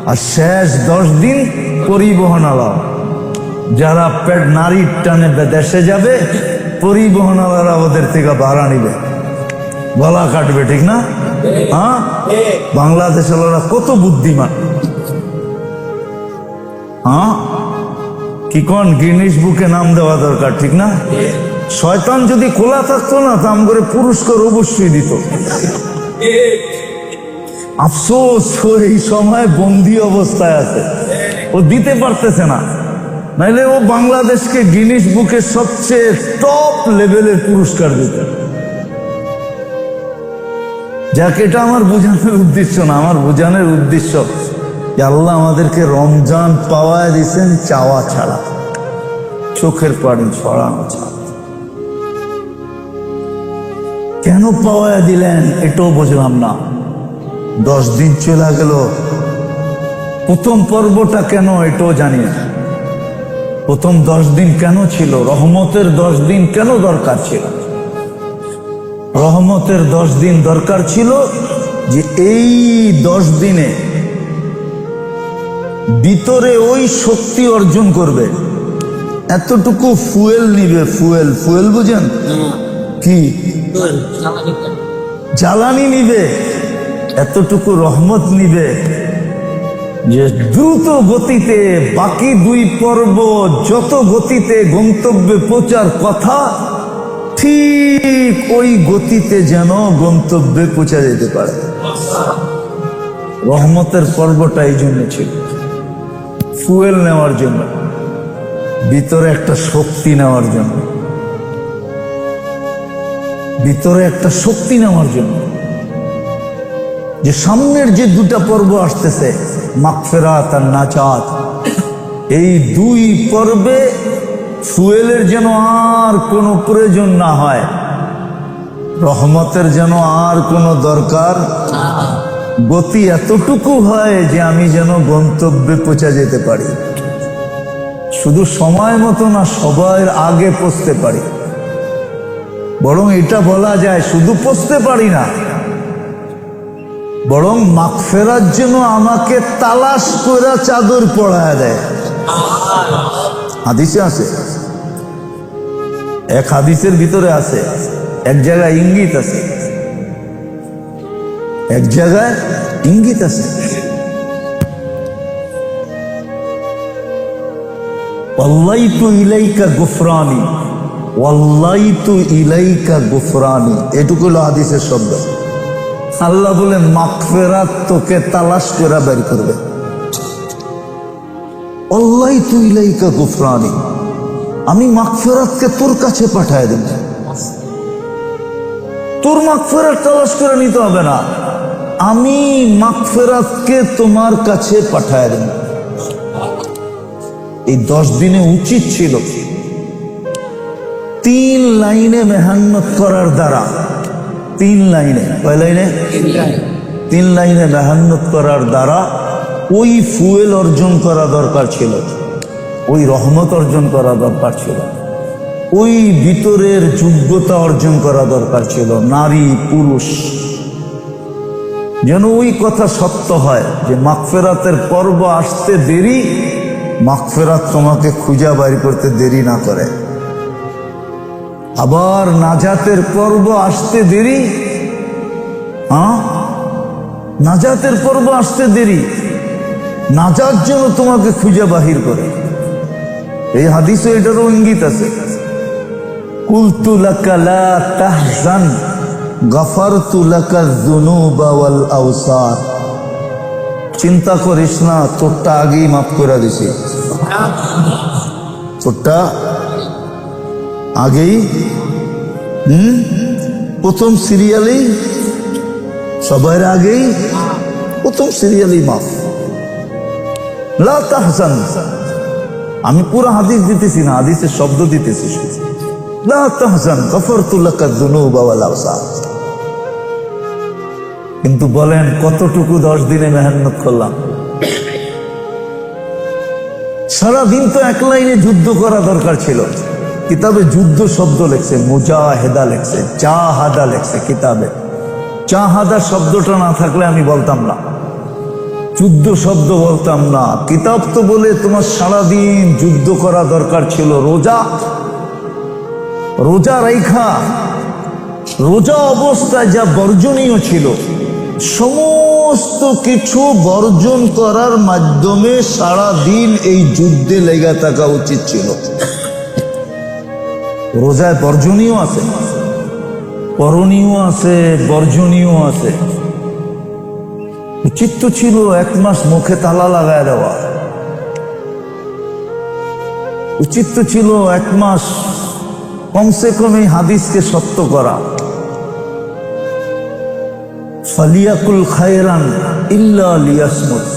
আর শেষ 10 দিন পরিবহন আলা, যারা পেট নারীর টানে দেশে যাবে, পরিবহন আলারা ওদের থেকে ভাড়া নিবে, গলা কাটবে, ঠিক না? বাংলাদেশ আলারা কত বুদ্ধিমান। কি কোন গিনিস বুকে নাম দেওয়া দরকার, ঠিক না? শয়তান যদি খোলা থাকতো না, তা করে পুরস্কার অবশ্যই দিত। আফসোস, এই সময় বন্দি অবস্থায় আছে, ও দিতে পারতেছে না, নাইলে ও বাংলাদেশকে গিনিস বুকে সবচেয়ে টপ লেভেলের পুরস্কার দিত। যাক, এটা আমার বোঝানোর উদ্দেশ্য না, আমার বোঝানোর উদ্দেশ্য যে আল্লাহ আমাদেরকে রমজান পাওয়ায় দিয়েছেন চাওয়া ছাড়া, চোখের পানি ছড়ানো ছাড়া। কেন পাওয়া দিলেন এটাও বুঝলাম না। 10 দিন চলে গেল, প্রথম পর্বটা কেন এটাও জানি না। প্রথম 10 দিন কেন ছিল? রহমতের 10 দিন কেন দরকার ছিল? রহমতের 10 দিন দরকার ছিল যে এই 10 দিনে ভিতরে ওই শক্তি অর্জন করবে, এতটুকু ফুয়েল নিবে। ফুয়েল ফুয়েল বুঝেন কি? জ্বালানি নিবে, এতটুকু রহমত নিবে যে দ্রুত গতিতে বাকি 2 পর্ব যত গতিতে গন্তব্যে পৌঁছার কথা, ঠিক ওই গতিতে যেন গন্তব্যে পৌঁছা যেতে পারে। রহমতের পর্বটা এই জন্য ছিল, ফুয়েল নেওয়ার জন্য, ভিতরে একটা শক্তি নেওয়ার জন্য, ভিতরে একটা শক্তি নেওয়ার জন্য। যে সামনের যে 2টা পর্ব আসতেছে, মাগফিরাত আর নাজাত, এই 2 পর্বে ফুয়েলের যেন আর কোনো প্রয়োজন না হয়, রহমতের যেন আর কোনো দরকার, গতি এতটুকু হয় যে আমি যেন গন্তব্যে পৌঁছা যেতে পারি। শুধু সময় মতো না, সবার আগে পৌঁছতে পারি। বরং এটা বলা যায় শুধু পৌঁছতে পারি না, বরং মাগফিরাত যেন আমাকে তালাশ করে চাদর পড়ায় দেয়। হাদিসে আছে, এক হাদিসের ভিতরে আছে, এক জায়গায় ইঙ্গিত আছে, এক জায়গায় ইঙ্গিত আছে। ওয়াল্লাইতু ইলাইকা গুফরানি, ওয়াল্লাইতু ইলাইকা গুফরানি, এটুকু হলো হাদিসের শব্দ। আল্লাহ বলে মাগফিরাত তোকে তালাশ করে বের করবে। ওয়াল্লাইতু ইলাইকা গুফরানি, আমি মাগফিরাতকে তোর কাছে পাঠায় দেব। তোর মাগফিরাত তালাশ করে নিতে হবে না, আমি মাগফিরাতকে তোমার কাছে পাঠায় দেব। এই 10 দিনে উচিত ছিল 3 লাইনে মেহনত করার দ্বারা, 3 লাইনে, কয় লাইনে? 3 লাইনে মেহনত করার দ্বারা ওই ফুয়েল অর্জন করা দরকার ছিল, ওই রহমত অর্জন করা দরকার ছিল, ওই ভিতরের যোগ্যতা অর্জন করা দরকার ছিল। নারী পুরুষ যেন ওই কথা সত্য হয় যে মাগফিরাতের পর্ব আসতে দেরি, মাগফিরাত তোমাকে খুঁজা বাইর করতে দেরি না করে। আবার নাজাতের পর্ব আসতে দেরি, নাজাতের পর্ব আসতে দেরি, নাজাত যেন তোমাকে খুঁজে বাহির করে। এই হাদিসে এটারও ইঙ্গিত আছে। কুলতু লাকা লা তাহজান গাফারতু লাকা যুনুবা ওয়াল আওসার, চিন্তা করিস না, তোরটা আগেই মাফ করে দিছি, তোরটা আগেই, প্রথম সিরিয়ালেই, সবার আগেই প্রথম সিরিয়ালেই মাফ। লা তাহজান, আমি পুরো হাদিস দিতেছি না, হাদিসের শব্দ দিতেছি। লা তাহজান গাফারতু লাকা যুনুবা ওয়াল আওসার। কিন্তু বলেন কতটুকু 10 দিনে মেহনত করলাম? সারাদিন তো 1 লাইনে যুদ্ধ করা দরকার ছিল। কিতাবে যুদ্ধ শব্দ লেখছে, মুজাহেদা লেখছে, জাহাদা লেখছে কিতাবে। জাহাদা শব্দটা না থাকলে আমি বলতাম না, যুদ্ধ শব্দ বলতাম না। কিতাব তো বলে তোমার সারাদিন যুদ্ধ করা দরকার ছিল। রোজা, রোজা রাইখা, রোজা অবস্থায় যা বর্জনীয় ছিল সমস্ত কিছু বর্জন করার মাধ্যমে সারাদিন এই যুদ্ধে লেগে থাকা উচিত ছিল। রোজায় বর্জনীয় আছে, করণীয় আছে, বর্জনীয় আছে। উচিত তো ছিল 1 মাস মুখে তালা লাগায় দেওয়া, উচিত তো ছিল 1 মাস কমসে কম এই হাদিসকে সত্য করা। ফালিয়াকুল খায়রান ইল্লা লিয়াসমুত,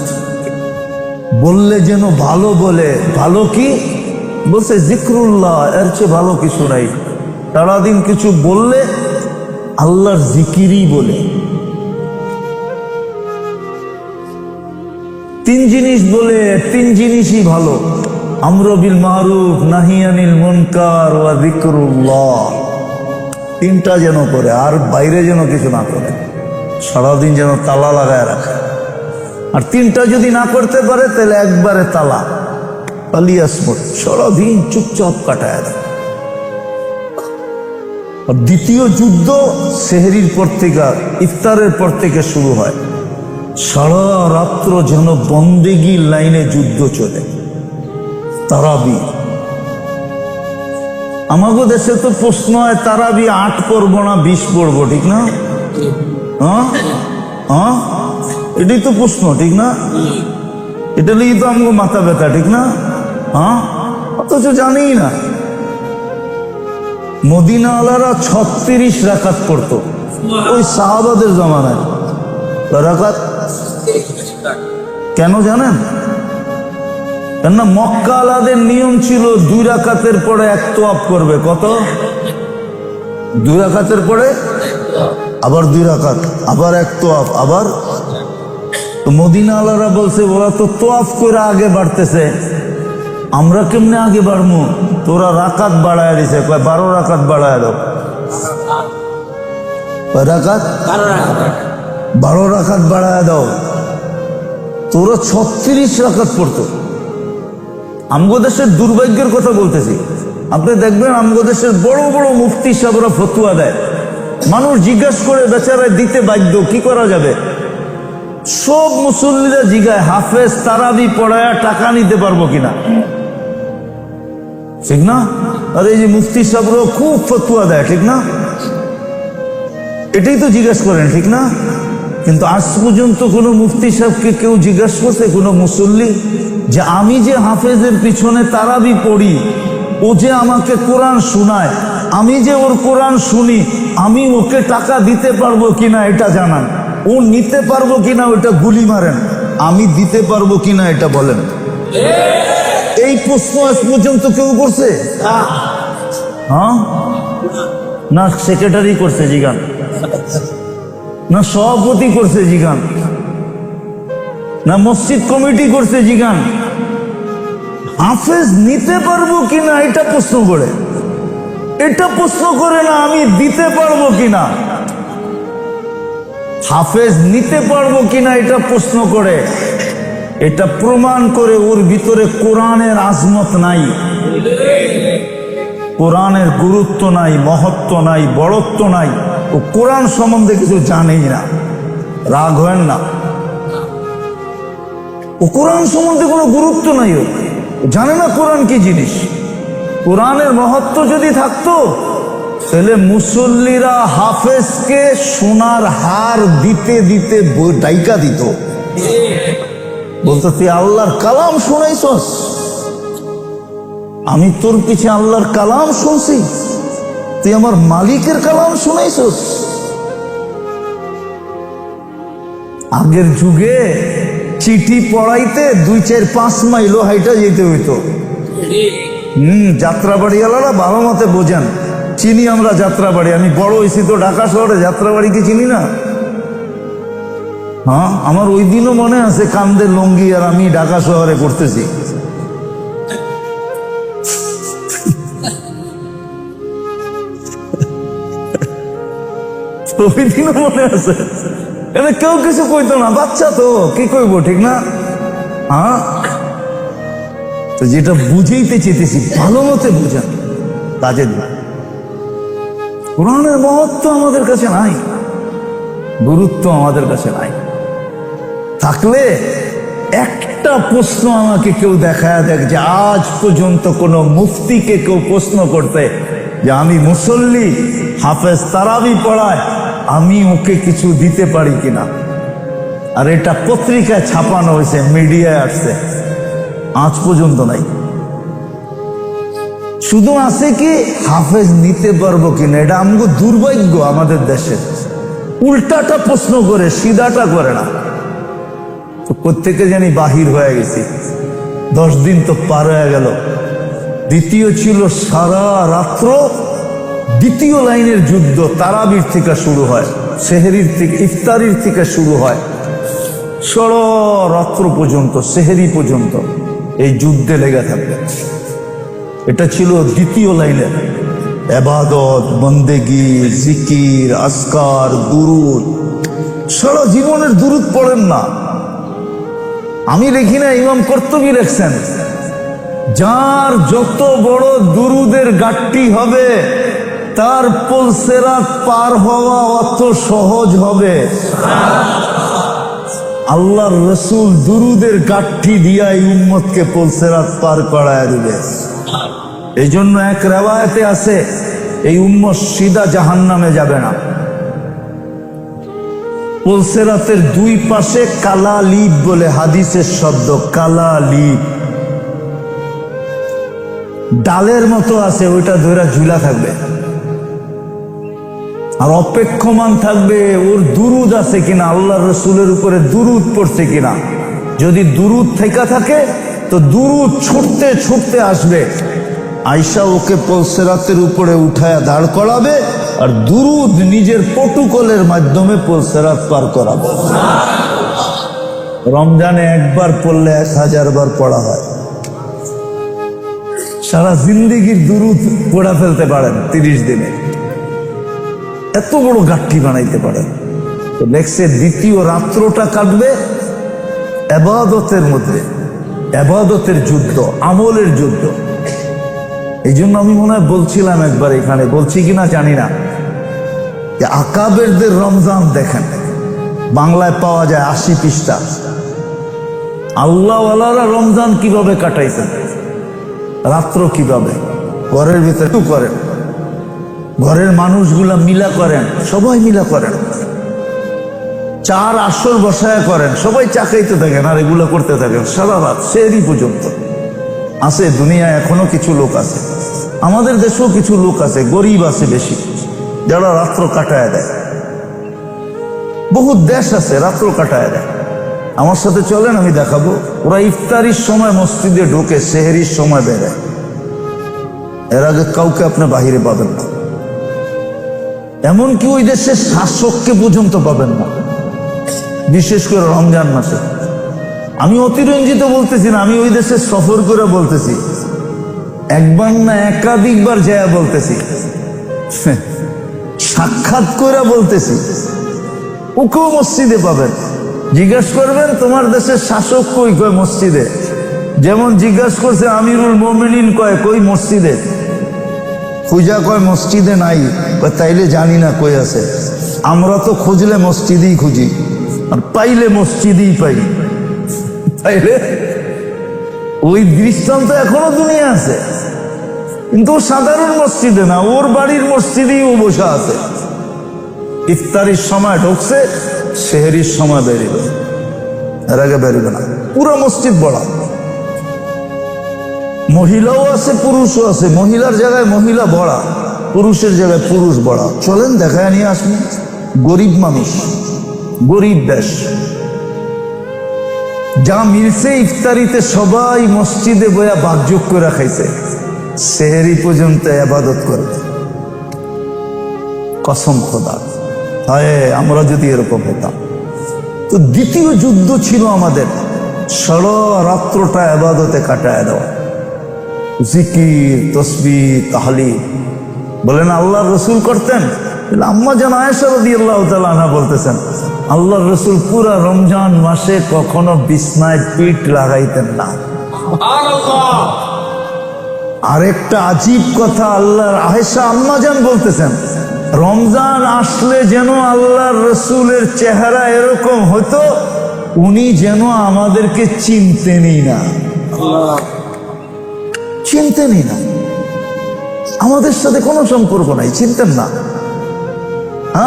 বললে যেন ভালো বলে। ভালো কি বলছে? জিক্রুল্লাহ, এর চেয়ে ভালো কিছু নাই। সারাদিন কিছু বললে আল্লাহর জিকিরই বলে। তিন জিনিস বলে, তিন জিনিসই ভালো, আমরু বিল মারুফ, নাহি আনিল মুনকার ওয়া যিকরুল্লাহ। তিনটা যেন করে, আর বাইরে যেন কিছু না করে, সারাদিন যেন তালা লাগায় রাখে। আর তিনটা যদি না করতে পারে তাহলে একবারে তালা, পালিয়াসমত, সারাদিন চুপচাপ কাটায় দেয়। আর দ্বিতীয় যুদ্ধ সেহরির পর থেকে, ইফতারের পর থেকে শুরু হয়, সারা রাত্র যেন বন্দেগী লাইনে যুদ্ধ চলে। তারাবি, আমাগো দেশে তো প্রশ্ন হয় তারাবি 8 পড়বো না 20 পড়বো, ঠিক না? হ্যাঁ হ্যাঁ, এটাই তো প্রশ্ন, ঠিক না? এটা নিয়ে তো আমাকে মাথা ব্যথা, ঠিক না? হ্যাঁ, অথচ জানি না মদিনাওয়ালারা 36 রাকাত পড়তো ওই সাহাবাদের জামানায়। রাকাত কেন জানেন? কেননা মক্কাওয়ালাদের নিয়ম ছিল 2 রাকাতের পরে 1 তোয়াফ করবে। কত? 2 রাকাতের পরে আবার 2 রাকাত, আবার 1 তোয়াফ, আবার। তো মদিনাওয়ালারা বলছে ওরা তো তোয়াফ করে আগে বাড়তেছে, আমরা কেমনে আগে বাড়বো? তোরা রাকাত বাড়ায় দিছে, 12 রাকাত বাড়ায় দাও। রাকাত 12 রাকাত বাড়ায় দাও। তোরা 36 রাকাত পড়তো। আমগো দেশের দুর্ভাগ্যের কথা বলতেছি। আপনি দেখবেন আমগো দেশের বড় বড় মুফতি সাহেবরা ফতুয়া দেয়, মানুষ জিজ্ঞাসা করে বেচারায় দিতে বাধ্য, কি করা যাবে? সব মুসল্লিরা জিগায় হাফেজ তারাবি পড়ায় টাকা নিতে পারবো কিনা, ঠিক না? আর এই যে মুফতি সাহেবরাও খুব ফতুয়া দেয়, ঠিক না? এটাই তো জিজ্ঞাসা করেন, ঠিক না? কিন্তু আজ পর্যন্ত কোনো মুফতি সাহেবকে কেউ জিজ্ঞাসা করছে, কোনো মুসল্লি, যে আমি যে হাফেজের পিছনে তারাবি পড়ি, ও যে আমাকে কোরআন শোনায়, আমি যে ওর কোরআন শুনি, আমি ওকে টাকা দিতে পারবো কিনা এটা জানান, ও নিতে পারবো কিনা ওটা গুলি মারেন, আমি দিতে পারবো কিনা এটা বলেন। এই প্রশ্ন আজ পর্যন্ত কেউ করছে? হ্যাঁ, না সেক্রেটারি করছে জিগান, না সভাপতি করছে জিগান, না মসজিদ কমিটি করছে জিগান। হাফেজ নিতে পারবো কিনা এটা প্রশ্ন করে, এটা প্রশ্ন করে না আমি দিতে পারবো কিনা। হাফেজ নিতে পারবো কিনা এটা প্রশ্ন করে, এটা প্রমাণ করে ওর ভিতরে কোরআনের আজমত নাই, কোরআনের গুরুত্ব নাই, মহত্ব নাই, বড়ত্ব নাই। ও কোরআন সম্বন্ধে কিছু জানেই না। রাগ হয় না, ও কোরআন সম্বন্ধে কোনো গুরুত্ব নাই, ও জানে না কোরআন কি জিনিস। কোরআনের মহত্ব যদি থাকতো তাহলে মুসল্লিরা হাফেজকে সোনার হার দিতে দিতে ডাইকা দিত, বলতো তুই আল্লাহর কালাম শোনাইছস, আমি তোর পিছে আল্লাহর কালাম শুনছি, তুই আমার মালিকের কালাম শুনাইছস। আগের যুগে চিঠি পড়াইতে 2-4-5 মাইলও হাইটা যেতে হইতো। যাত্রাবাড়িওয়ালারা ভালো মতে বোঝেন, চিনি আমরা যাত্রাবাড়ি, আমি বড় হয়েছি তো ঢাকা শহরে, যাত্রাবাড়িকে চিনি না? হ্যাঁ, আমার ওই দিনও মনে আছে কান্দে লঙ্গি আর আমি ঢাকা শহরে করতেছি। ওই দিনও মনে আছে, এখানে কেউ কিছু কইতো না, বাচ্চা তো কি কইবো, ঠিক না? হ্যাঁ, তো যেটা বুঝাইতে চেয়েছি ভালো মতে বুঝান, কাজে দিন। কোরআনের মহত্ব আমাদের কাছে নাই, গুরুত্ব আমাদের কাছে নাই। থাকলে একটা প্রশ্ন আমাকে কেউ দেখায় দেখ যে আজ পর্যন্ত কোন মুফতিকে কেউ প্রশ্ন করতে যে আমি মুসল্লি, হাফেজ তারাবি পড়ায়, আমি ওকে কিছু দিতে পারি কিনা। আর এটা পত্রিকায় ছাপানো হয়েছে, মিডিয়ায় আসছে, আজ পর্যন্ত নাই। শুধু আছে কি হাফেজ নিতে পারবো কিনা, এটা আমগো দুর্ভাগ্য আমাদের দেশে। উল্টাটা প্রশ্ন করে, সিধাটা করে না। তো প্রত্যেকে জানি বাহির হয়ে গেছি, 10 দিন তো পার হয়ে গেল। দ্বিতীয় ছিল সারা রাত্র দ্বিতীয় লাইনের যুদ্ধ তারাবির থেকে শুরু হয়, সেহরির থেকে, ইফতারির থেকে শুরু হয়, সারা রাত্র পর্যন্ত, সেহরি পর্যন্ত এই যুদ্ধে লেগে থাকবে। এটা ছিল দ্বিতীয় লাইনের ইবাদত, বন্দেগি, জিকির, আজকার, দুরুদ। সারা জীবনের দুরুদ পড়েন না, আমি দেখি না, ইমাম কর্তুবী লেখছেন, যার যত বড় দুরুদের গাট্টি হবে তার পুলসিরাত পার হওয়া অত সহজ হবে। আল্লাহর রাসূল দুরুদের গাট্টি দিয়া এই উম্মতকে পুলসিরাত পার করায় দিবে। এই জন্য এক রিওয়ায়াতে আছে, এই উম্মত সিধা জাহান্নামে যাবে না। পুলসিরাতের দুই পাশে কালা লিপ বলে হাদিসের শব্দ, কালা লিপ ডালের মতো আছে, ওইটা ধরে ঝুলা থাকবে আর অপেক্ষমান থাকবে ওর দুরুদ আছে কিনা, আল্লাহর রাসূলের উপরে দুরুদ পড়ছে কিনা। যদি দুরুদ থেকে থাকে তো দুরুদ ছুটতে ছুটতে আসবে, আয়েশা ওকে পুলসিরাতের উপরে উঠায়া দাঁড় করাবে আর দুরুদ নিজের প্রটোকলের মাধ্যমে পুলসিরাত পার করাবে। রমজানে একবার পড়লে 1000 বার পড়া হয়। সারা জিন্দেগির দুরুদ পড়া ফেলতে পারেন 30 দিনে, এত বড় গাঠি বানাইতে পারেন। তো দেখছে দ্বিতীয় রাত্রটা কাটবে ইবাদতের মধ্যে, ইবাদতের যুদ্ধ, আমলের যুদ্ধ। এই জন্য আমি মনে হয় বলছিলাম একবার, এখানে বলছি কিনা জানি না, যে আকাবেরদের রমজান দেখেন, বাংলায় পাওয়া যায় 80 পৃষ্ঠা। আল্লাহওয়ালারা রমজান কিভাবে কাটাইছেন, রাত্র কিভাবে, ঘরের ভিতরে একটু করেন, ঘরের মানুষগুলা মিলা করেন, সবাই মিলা করেন, 4 আসর বসায় করেন, সবাই চা খাইতে থাকেন আর এগুলো করতে থাকেন সারা রাত সেহরি পর্যন্ত। আছে দুনিয়ায় এখনো কিছু লোক আছে, আমাদের দেশেও কিছু লোক আছে, গরিব আছে বেশি, যারা রাত্র কাটায় দেয়। বহুত দেশ আছে রাত্র কাটায় দেয়। আমার সাথে চলেন, আমি দেখাবো। ওরা ইফতারির সময় মসজিদে ঢোকে, সেহরির সময় বেরোয়, এর আগে কাউকে আপনি বাহিরে পাবেন না। এমনকি ওই দেশের শাসককে পর্যন্ত পাবেন না, বিশেষ করে রমজান মাসে। আমি অতিরঞ্জিত বলতেছি না, আমি ওই দেশে সফর করে বলতেছি, একবার না একাধিকবার যায় বলতেছি, সাক্ষাৎ করে বলতেছি। ওকেও মসজিদে পাবেন, জিজ্ঞাসা করবেন তোমার দেশের শাসক কই, কয় মসজিদে। যেমন জিজ্ঞাসা করছে আমিরুল মোমিনিন কয়, কই মসজিদে। খুঁজা কয় মসজিদে নাই, তাইলে জানি না কই আছে। আমরা তো খুঁজলে মসজিদেই খুঁজি আর পাইলে মসজিদেই পাই। তাইলে ওই দৃষ্টান্ত এখনো দুনিয়া আছে, কিন্তু সাধারণ মসজিদে না, ওর বাড়ির মসজিদেই ও বসা আছে। ইফতারির সময় ঢুকছে, সেহরির সময় বেরিবে, এর আগে বেরিবে না। পুরো মসজিদ বড়া, মহিলাও আছে পুরুষও আছে, মহিলার জায়গায় মহিলা বড়া, পুরুষের জায়গায় পুরুষ বড়া। চলেন দেখায় নিয়ে আসুন। গরিব মানুষ, গরিব দেশ, যা মিলছে ইফতারিতে সবাই মসজিদে বয়া ভাগযোগ করে খাইছে, সেহরি পর্যন্ত ইবাদত করে। কসম খোদা, হায় আমরা যদি এরকম হতাম। তো দ্বিতীয় যুদ্ধ ছিল আমাদের, সারা রাত্রটা ইবাদতে কাটায় দেওয়া, জিকির, তসবিহ, তাহলিল। বলেন আল্লাহর রাসূল করতেন? আম্মা জান আয়েশা রাদিয়াল্লাহু তাআলা আনহা বলতেছেন, আল্লাহর রাসূল পুরা রমজান মাসে কখনো বিছনায় পিঠ লাগাইতেন না। সুবহানাল্লাহ। আরেকটা আজীব কথা, আল্লাহর আয়েশা আম্মা জান বলতেছেন, রমজান আসলে যেন আল্লাহর রাসূলের চেহারা এরকম হতো, উনি যেন আমাদেরকে চিনতেনই না। চিনতেনই না, আমাদের সাথে কোনো সম্পর্ক নাই, চিনতেন না।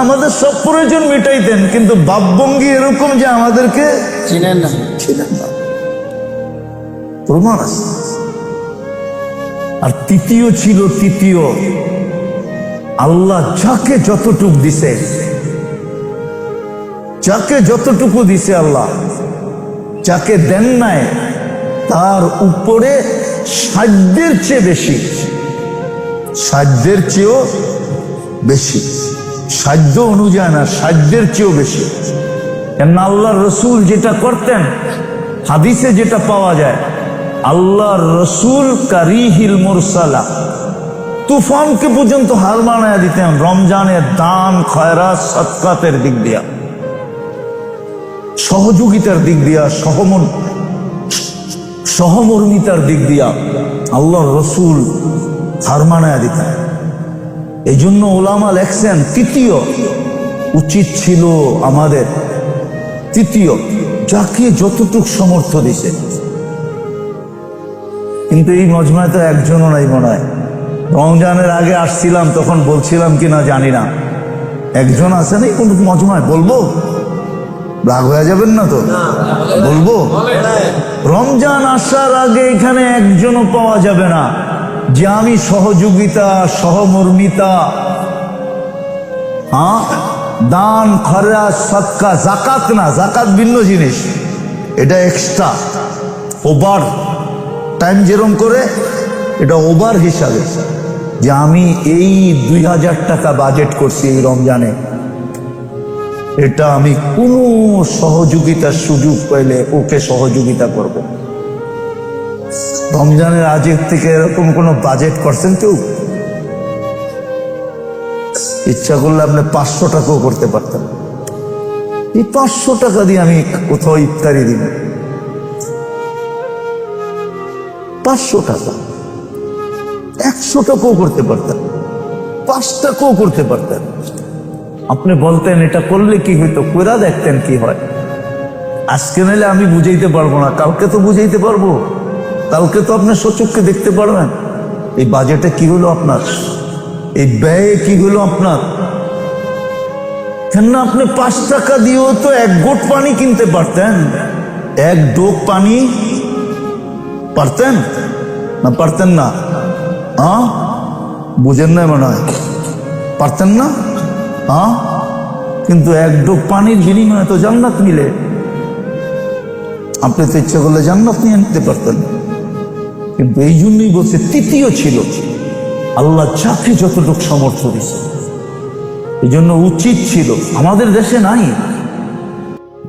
আমাদের সব প্রয়োজন মিটাইতেন, কিন্তু ভাবভঙ্গি এরকম যে আমাদেরকে চিনেন না, চিনেন না, প্রমাণ আছে। আর তৃতীয় ছিল, তৃতীয় আল্লাহ যাকে যতটুকু দিছে, যাকে যতটুকু দিছে আল্লাহ, যাকে দেন নাই তার উপরে সাধ্যের চেয়ে বেশি, সাধ্যের চেয়েও বেশি, সাধ্য অনুযায়ী না, সাধ্যের চেয়েও বেশি। কেন আল্লাহর রসুল যেটা করতেন, হাদিসে যেটা পাওয়া যায়, আল্লাহর রসুল কারিহিল মুরসালা, তুফানকে পর্যন্ত হার মানায় দিতেন রমজানের দান খয়রাত সদকাতের দিক দিয়া, সহযোগিতার দিক দিয়া, সহমর্মিতার দিক দিয়া আল্লাহর রসুল হার মানায় দিতেন। এই জন্য ওলামা লেখছেন, তৃতীয় উচিত ছিল আমাদের, তৃতীয় যাকে যতটুক সমর্থ দিছে। কিন্তু এই মজমায় তো একজনও নাই মনে হয়। রমজানের আগে আসছিলাম, তখন বলছিলাম কিনা জানি না, একজন আছে নাই কোন মজমায়? বলবো, রাগ হয়ে যাবেন না তো? বলবো, রমজান আসার আগে এখানে একজনও পাওয়া যাবে না যে আমি সহযোগিতা, সহমর্মিতা, দান খয়রাত সদকা, যাকাত না, যাকাত ভিন্ন জিনিস, এটা এক্সট্রা ওভার টাইম যেরকম করে, এটা ওভার হিসাবে, যে আমি এই 2000 টাকা বাজেট করছি এই রমজানে, এটা আমি কোনো সহযোগিতার সুযোগ পাইলে ওকে সহযোগিতা করব। রমজানের আগের থেকে এরকম কোন বাজেট করছেন কেউ? ইচ্ছা করলে আপনি 500 টাকাও করতে পারতেন। এই 500 টাকা দিয়ে আমি কোথাও ইফতারি দিব, 500 টাকা, 100 টাকাও করতে পারতেন, 5 টাকাও করতে পারতেন। আপনি বলতেন এটা করলে কি হইতো, কইরা দেখতেন কি হয়। আজকে নাইলে আমি বুঝাইতে পারবো না, কালকে তো বুঝাইতে পারবো, কালকে তো আপনি সচক্ষে দেখতে পারবেন এই বাজেটে কি হলো আপনার, এই ব্যয়ে কি হলো আপনার। কেন আপনি 5 টাকা দিয়েও তো 1 গোট পানি কিনতে পারতেন, 1 ডোক পানি পারতেন না? পারতেন না? বুঝেন না মনে হয়, পারতেন না? কিন্তু 1 ডোক পানির বিনিময়ে তো জান্নাত মিলে। আপনি তো ইচ্ছা করলে জান্নাত নিয়ে নিতে পারতেন। কিন্তু এই জন্যই বলছে তৃতীয় ছিল, আল্লাহ যাকে যতটুকু সামর্থ্য দিছে। এই জন্য উচিত ছিল, আমাদের দেশে নাই।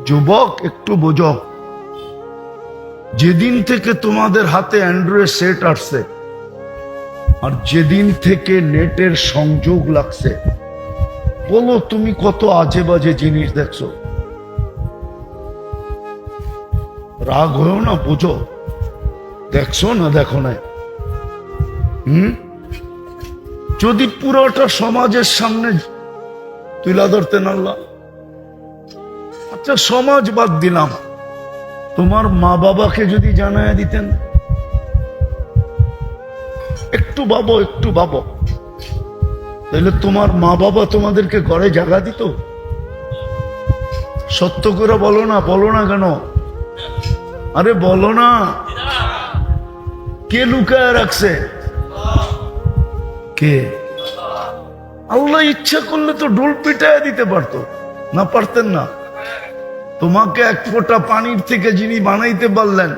যুবক একটু বোঝো, যেদিন থেকে তোমাদের হাতে অ্যান্ড্রয়েড সেট আসছে আর যেদিন থেকে নেটের সংযোগ লাগছে, বলো তুমি কত আজে বাজে জিনিস দেখছো। রাগ হয়েও না, বোঝো, দেখছো না দেখো না। যদি পুরোটা সমাজের সামনে তুলে ধরতেন আল্লাহ, আচ্ছা সমাজ বাদ দিলাম, তোমার মা বাবাকে যদি জানায় দিতেন, একটু ভাবো, একটু ভাবো, তাহলে তোমার মা বাবা তোমাদেরকে ঘরে জায়গা দিত? সত্য করে বলো না, বলো না কেন? আরে বলো না, কে লুকায় রাখছে? কে? আল্লাহ ইচ্ছা করলে তো ডোল পিটায় দিতে পারতো, না পারতেন না? তোমাকে 1 ফোঁটা পানির থেকে যিনি বানাইতে পারলেন,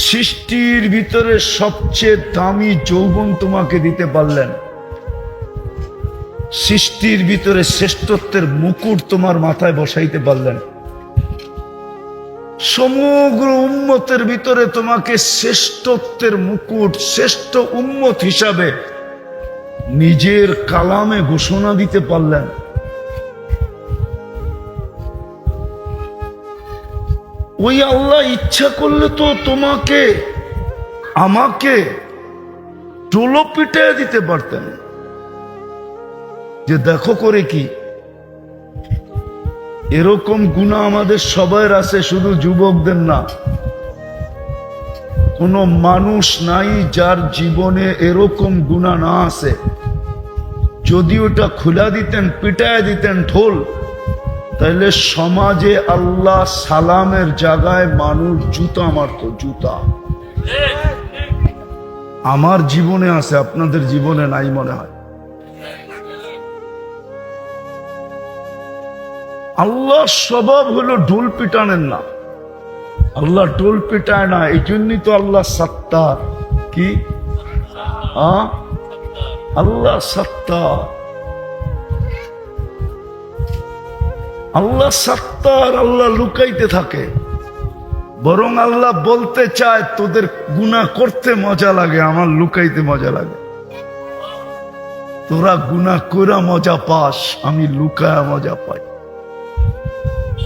সৃষ্টির ভিতরে সবচেয়ে দামি যৌবন তোমাকে দিতে পারলেন, সৃষ্টির ভিতরে শ্রেষ্ঠত্বের মুকুট তোমার মাথায় বসাইতে পারলেন, সমগ্র উম্মতের ভিতরে তোমাকে শ্রেষ্ঠত্বের মুকুট, শ্রেষ্ঠ উম্মত হিসাবে নিজের কালামে ঘোষণা দিতে পারলেন। ওই আল্লাহ ইচ্ছা করলে তো তোমাকে আমাকে টোলো পিটায় দিতে পারতেন, যে দেখো করে কি। এরকম গুনাহ আমাদের সবার আছে, শুধু যুবকদের না। কোন মানুষ নাই যার জীবনে এরকম গুনাহ না আছে। যদি ওটা খুলা দিতেন, পিটায় দিতেন ঢোল, তাহলে সমাজে আল্লাহ সালামের জায়গায় মানুষ জুতা মারত, জুতা। আমার জীবনে আছে, আপনাদের জীবনে নাই মনে হয়। আল্লাহ স্বভাব হলো ঢোল পিটানেন না, আল্লাহ ঢোল পিটায় না। এই জন্যই তো আল্লাহ সত্তার, কি আল্লাহ সত্তার, আল্লাহ সত্তার। আল্লাহ লুকাইতে থাকে, বরং আল্লাহ বলতে চায় তোদের গুনাহ করতে মজা লাগে, আমার লুকাইতে মজা লাগে। তোরা গুনাহ কইরা মজা পাস, আমি লুকায়া মজা পাই।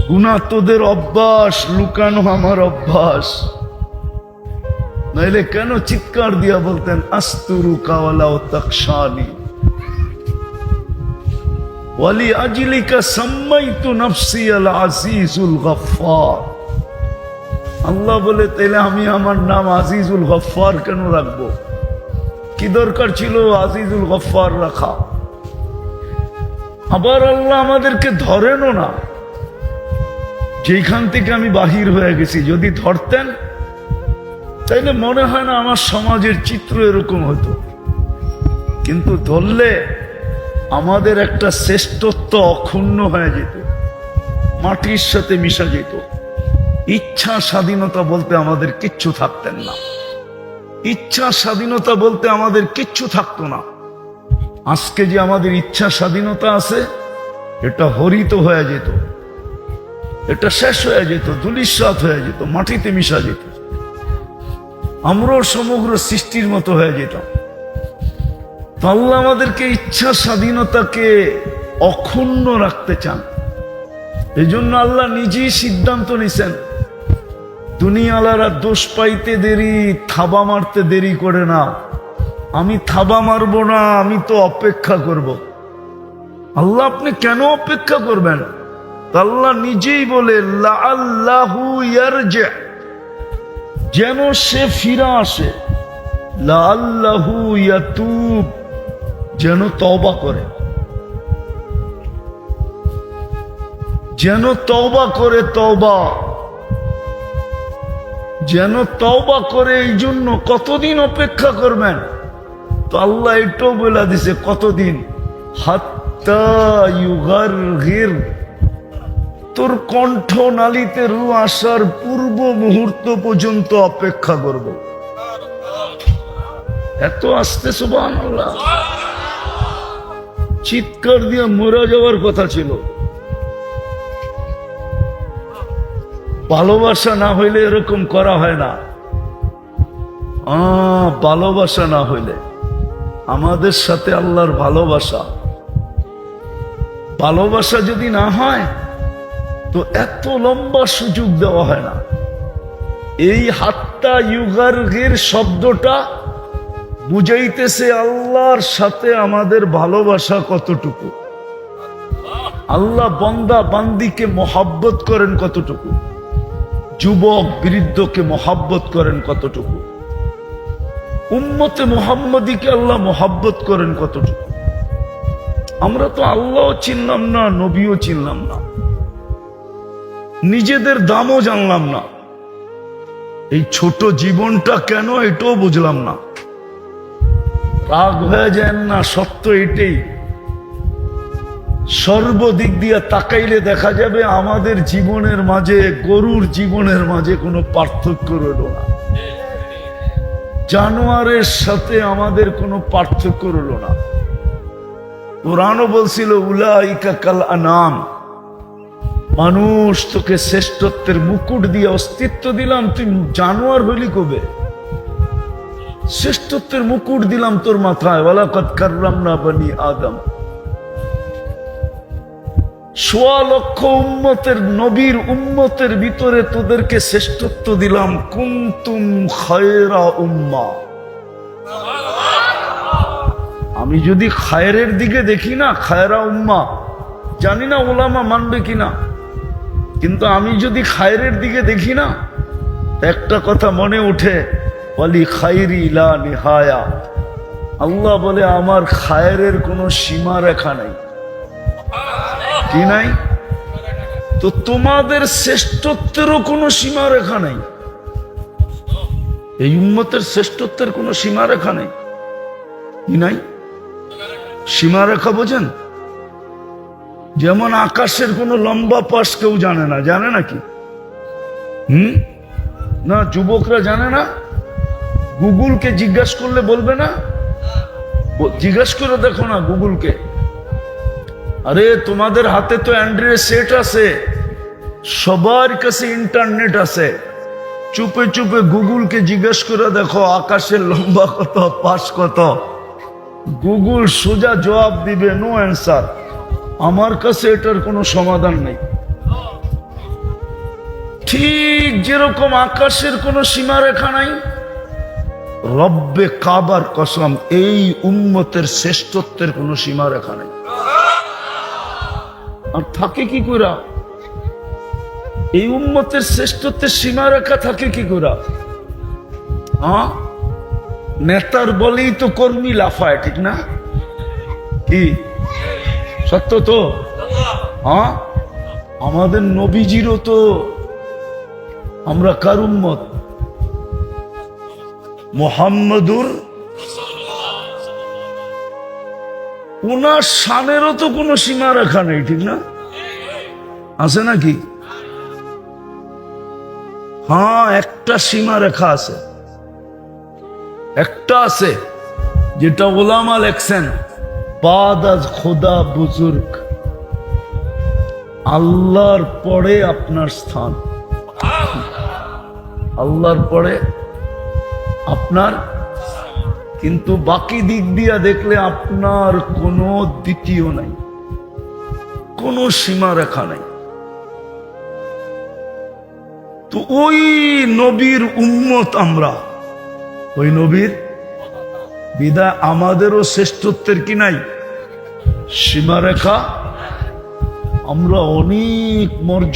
গুনাহ তোদের অভ্যাস, লুকানো আমার অভ্যাস। নাইলে কেন চিৎকার দিয়া বলতেন আস্তুরু কাওয়ালাও তাকশানি ওয়ালি আজলিকা সাম্মাইতু নফসি আল আজিজুল গফফার। আল্লাহ বলে তাইলে আমি আমার নাম আজিজুল গফফার কেন রাখবো? কি দরকার ছিল আজিজুল গফফার রাখা? আবার আল্লাহ আমাদেরকে ধরেনও না। যেখান থেকে আমি বাহির হয়ে গেছি, যদি ধরতেন তাইলে মনে হয় না আমার সমাজের চিত্র এরকম হতো। কিন্তু ধরলে আমাদের একটা শ্রেষ্ঠত্ব অক্ষুণ্ণ হয়ে যেত, মাটির সাথে মিশা যেত। ইচ্ছা স্বাধীনতা বলতে আমাদের কিচ্ছু থাকতেন না, ইচ্ছা স্বাধীনতা বলতে আমাদের কিচ্ছু থাকতো না। আজকে যে আমাদের ইচ্ছা স্বাধীনতা আছে, এটা হরিত হয়ে যেত, এটা শেষ হয়ে যেত, ধূলিসাৎ হয়ে যেত, মাটিতে মিশা যেত। আমরাও সমগ্র সৃষ্টির মতো হয়ে যেতাম। তো আল্লাহ আমাদেরকে ইচ্ছা স্বাধীনতাকে অক্ষুণ্ণ রাখতে চান। এই জন্য আল্লাহ নিজেই সিদ্ধান্ত নিছেন, দুনিয়ালারা দোষ পাইতে দেরি, থাবা মারতে দেরি করে না। আমি থাবা মারবো না, আমি তো অপেক্ষা করব। আল্লাহ আপনি কেন অপেক্ষা করবেন? আল্লাহ নিজেই বলে লাআল্লাহু ইয়ারজি, যেন সে ফিরে আসে। লাআল্লাহু ইয়াতুব, যেন তওবা করে, যেন তওবা করে। তওবা যেন তওবা করে। এই জন্য কতদিন অপেক্ষা করবেন? তো আল্লাহ এটাও বলে দিছে কতদিন, হাত্তা ইউগারগির, তোর কণ্ঠ নালীতে রু আসার পূর্ব মুহূর্ত পর্যন্ত অপেক্ষা করব। এত আস্তে সুবহানাল্লাহ, চিৎকার দিয়ে মরে যাওয়ার কথা ছিল। ভালোবাসা না হইলে এরকম করা হয় না। ভালোবাসা না হইলে আমাদের সাথে আল্লাহর ভালোবাসা, ভালোবাসা যদি না হয় তো এত লম্বা সুযোগ দেওয়া হয় না। এই হাত্তা ইউগারগির শব্দটা বুঝাইতেছে আল্লাহর সাথে আমাদের ভালোবাসা কতটুকু। আল্লাহ বান্দা বান্দিকে মহাব্বত করেন কতটুকু, যুবক বৃদ্ধকে মহাব্বত করেন কতটুকু, উম্মতে মুহাম্মদীকে আল্লাহ মহাব্বত করেন কতটুকু। আমরা তো আল্লাহও চিনলাম না, নবীও চিনলাম না, নিজেদের দামও জানলাম না। এই ছোট জীবনটা কেন, এটাও বুঝলাম না। রাগ হয়ে যায় না, সত্য এটাই। সর্বদিক দিয়ে তাকাইলে দেখা যাবে আমাদের জীবনের মাঝে গরুর জীবনের মাঝে কোনো পার্থক্য রইল না, জানোয়ারের সাথে আমাদের কোনো পার্থক্য রইল না। কোরআনও বলছিল উলাইকা কাল আনাম, মানুষ তোকে শ্রেষ্ঠত্বের মুকুট দিয়ে অস্তিত্ব দিলাম, তুই জানোয়ার হইলি কবে? শ্রেষ্ঠত্বের মুকুট দিলাম তোর মাথায়, ওয়ালাকাদ কাররামনা বনি আদম। ১৬ লক্ষ উম্মতের, নবীর উম্মতের ভিতরে তোদেরকে শ্রেষ্ঠত্ব দিলাম। কুনতুম খায়রা উম্মাহ। আমি যদি খায়রের দিকে দেখি না, খায়রা উম্মাহ, জানি না ওলামা মানবে কিনা, কিন্তু আমি যদি খায়রের দিকে দেখি না, একটা কথা মনে উঠে, ওয়ালি খায়রি লা নিহায়া। আল্লাহ বলে আমার খায়রের কোনো সীমা রেখা নাই। কি নাই? তো তোমাদের শ্রেষ্ঠত্বেরও কোনো সীমা রেখা নাই। এই উম্মতের শ্রেষ্ঠত্বের কোনো সীমা রেখা নেই। কি নাই? সীমা রেখা বোঝেন? যেমন আকাশের কোনো লম্বা পাশ কেউ জানে না, জানে নাকি? না, যুবকরা জানে না? গুগলকে জিজ্ঞাসা করলে বলবে না? জিজ্ঞেস করে দেখো না গুগলকে। আরে তোমাদের হাতে তো অ্যান্ড্রয়েড সেট আছে, সবার কাছে ইন্টারনেট আছে, চুপে চুপে গুগলকে জিজ্ঞেস করে দেখো আকাশের লম্বা কত, পাশ কত। গুগল সোজা জবাব দিবে নো অ্যান্সার। আমার কাছে এটার কোনো সমাধান নেই। ঠিক যেরকম আকাশের কোনো সীমারেখা নাই, রব্বে কাবার কসম এই উম্মতের শ্রেষ্ঠত্বের কোনো সীমারেখা নাই। আর থাকে কি করে? এই উম্মতের শ্রেষ্ঠত্বের সীমারেখা থাকে কি করে? হ্যাঁ, নেতার বলেই তো কর্মী লাফায়, ঠিক না? কি সত্য তো? হ্যাঁ, আমাদের নবীজিরও তো, আমরা কার উম্মত? মুহাম্মাদুর, উনার শানেরও তো কোনো সীমারেখা নেই, ঠিক না? আছে নাকি? হ্যাঁ, একটা সীমারেখা আছে, একটা আছে, যেটা ওলামা লেখছেন, বাদ আজ খোদা বুজুর্গ, আল্লাহর পরে আপনার স্থান, আল্লাহর পরে আপনার। কিন্তু বাকি দিক দিয়া দেখলে আপনার কোনো দ্বিতীয় নাই, কোনো সীমারেখা নাই। তো ওই নবীর উম্মত আমরা, ওই নবীর বিদায় আমাদেরও শ্রেষ্ঠত্বের কি নাই? সীমারেখা। আমরা অনেক মর্যাদা